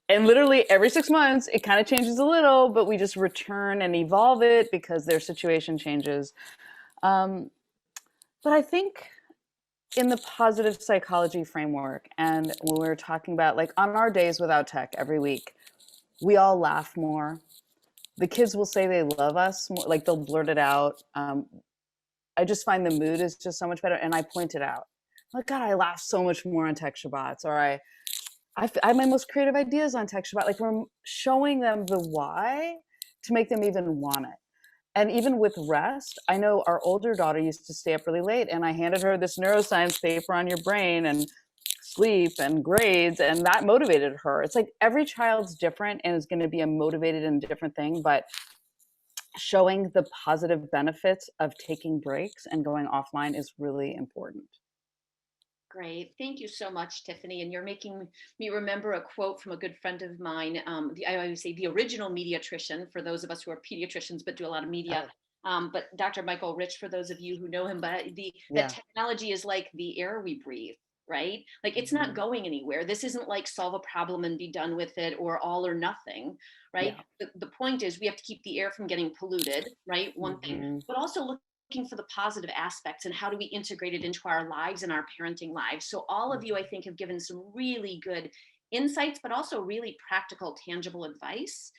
And literally every 6 months, it kind of changes a little, but we just return and evolve it because their situation changes. But I think in the positive psychology framework, and when we're talking about like on our days without tech every week, we all laugh more. The kids will say they love us more, like they'll blurt it out. I just find the mood is just so much better. And I point it out. Like, God, I laugh so much more on Tech Shabbats, or I have my most creative ideas on Tech Shabbat. Like, we're showing them the why to make them even want it. And even with rest, I know our older daughter used to stay up really late, and I handed her this neuroscience paper on your brain and sleep and grades, and that motivated her. It's like every child's different and is going to be a motivated and different thing, but showing the positive benefits of taking breaks and going offline is really important. Great. Thank you so much, Tiffany. And you're making me remember a quote from a good friend of mine. I always say the original mediatrician, for those of us who are pediatricians but do a lot of media. But Dr. Michael Rich, for those of you who know him, but that technology is like the air we breathe, right? Like it's not going anywhere. This isn't like solve a problem and be done with it or all or nothing, right? Yeah. The point is we have to keep the air from getting polluted, right? One thing, but also looking for the positive aspects and how do we integrate it into our lives and our parenting lives. So all of you, I think, have given some really good insights, but also really practical, tangible advice.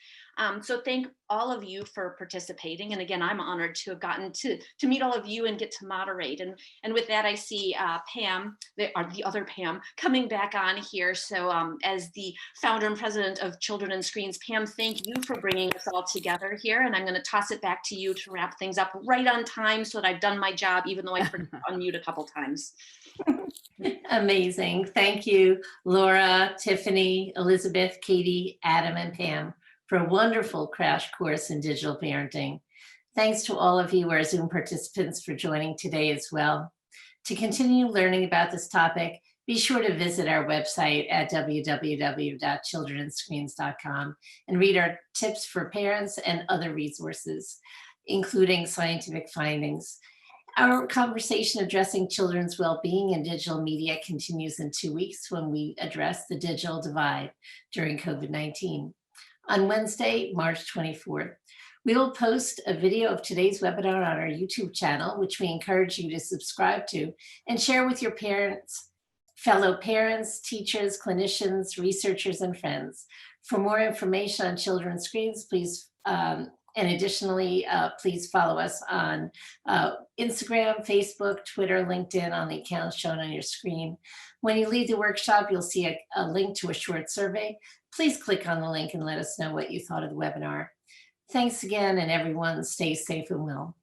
So thank all of you for participating. And again, I'm honored to have gotten to meet all of you and get to moderate. And with that, I see Pam, the other Pam, coming back on here. So as the founder and president of Children and Screens, Pam, thank you for bringing us all together here. And I'm going to toss it back to you to wrap things up right on time so that I've done my job, even though I forgot to unmute a couple times. Amazing. Thank you, Laura, Tiffany, Elizabeth, Katie, Adam, and Pam, for a wonderful crash course in digital parenting. Thanks to all of you, our Zoom participants, for joining today as well. To continue learning about this topic, be sure to visit our website at www.childrenandscreens.com and read our tips for parents and other resources, including scientific findings. Our conversation addressing children's well-being in digital media continues in 2 weeks when we address the digital divide during COVID-19. On Wednesday, March 24th, we will post a video of today's webinar on our YouTube channel, which we encourage you to subscribe to and share with your parents, fellow parents, teachers, clinicians, researchers, and friends. For more information on children's screens, please, and additionally, please follow us on Instagram, Facebook, Twitter, LinkedIn on the accounts shown on your screen. When you leave the workshop, you'll see a link to a short survey. Please click on the link and let us know what you thought of the webinar. Thanks again, and everyone stay safe and well.